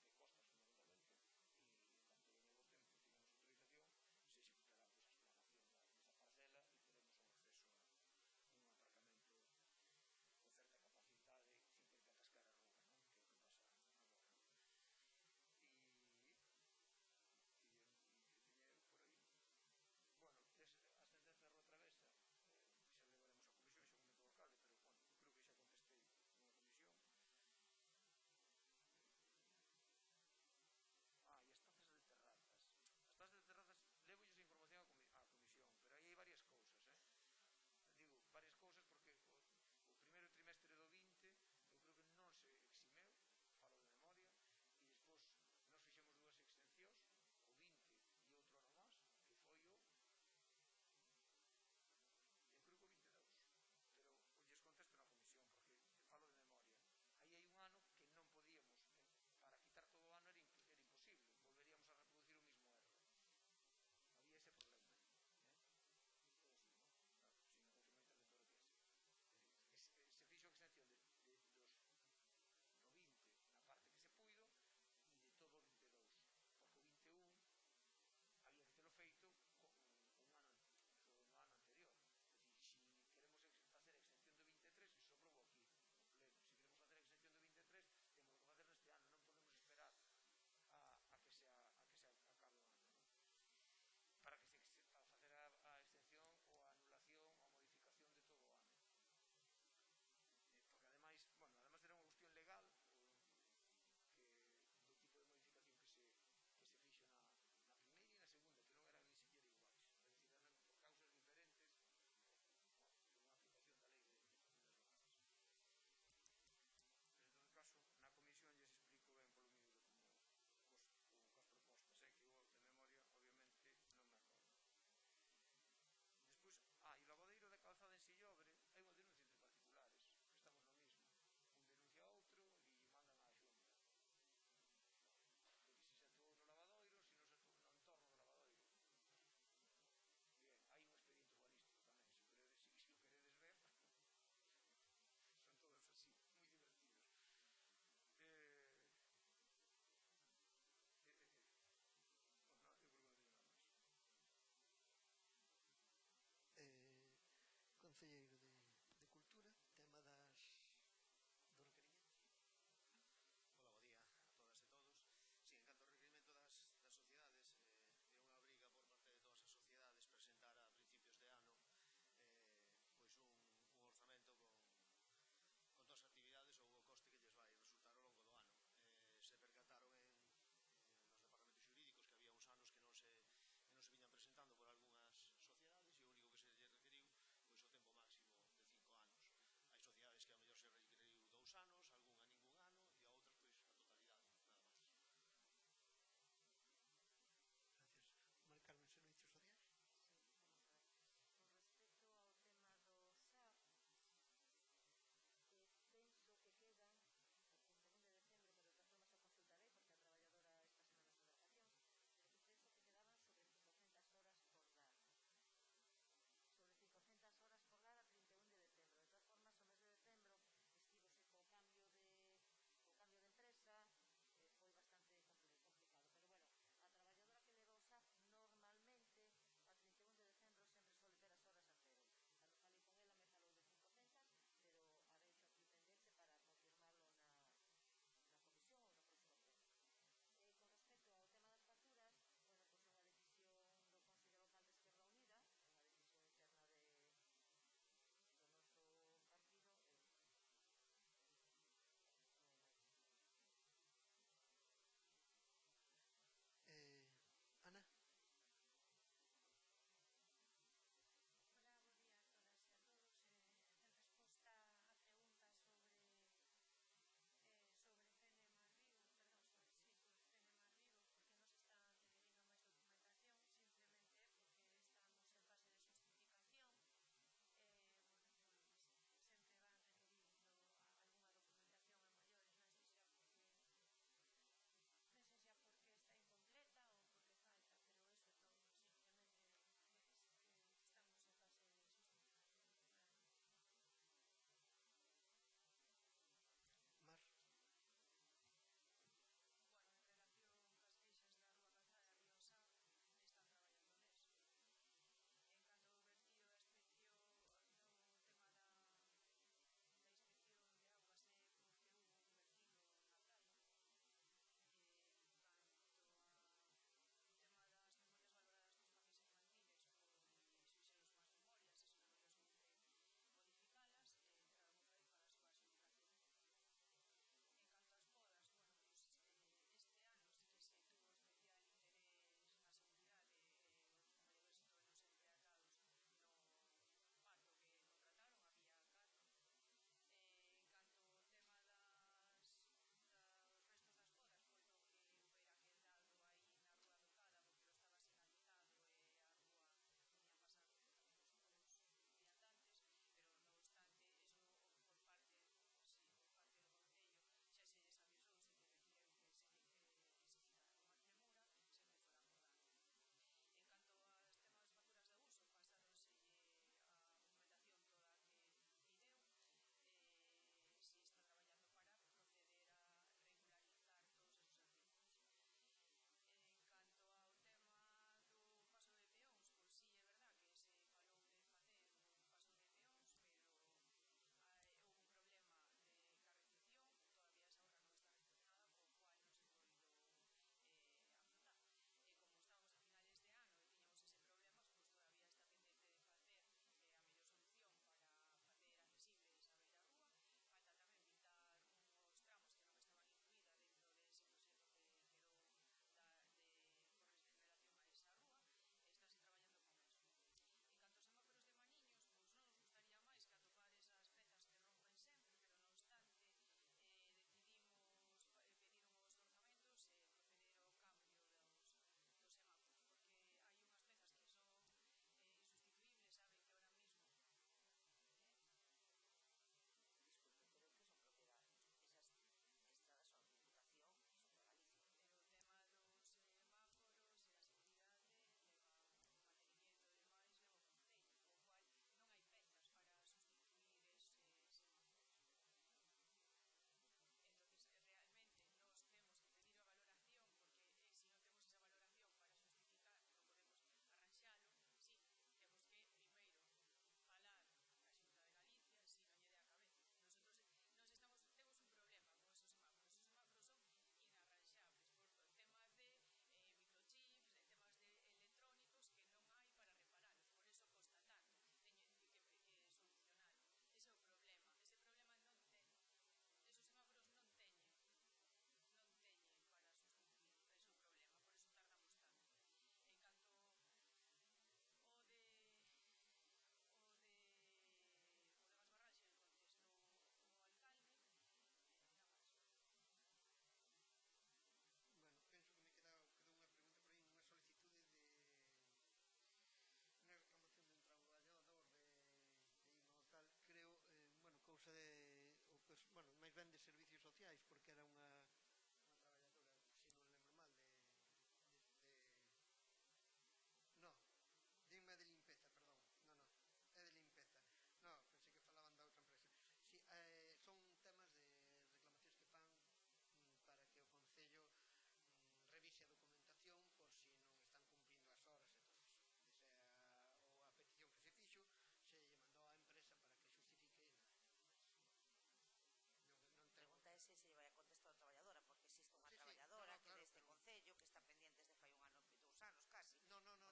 anos casi. No,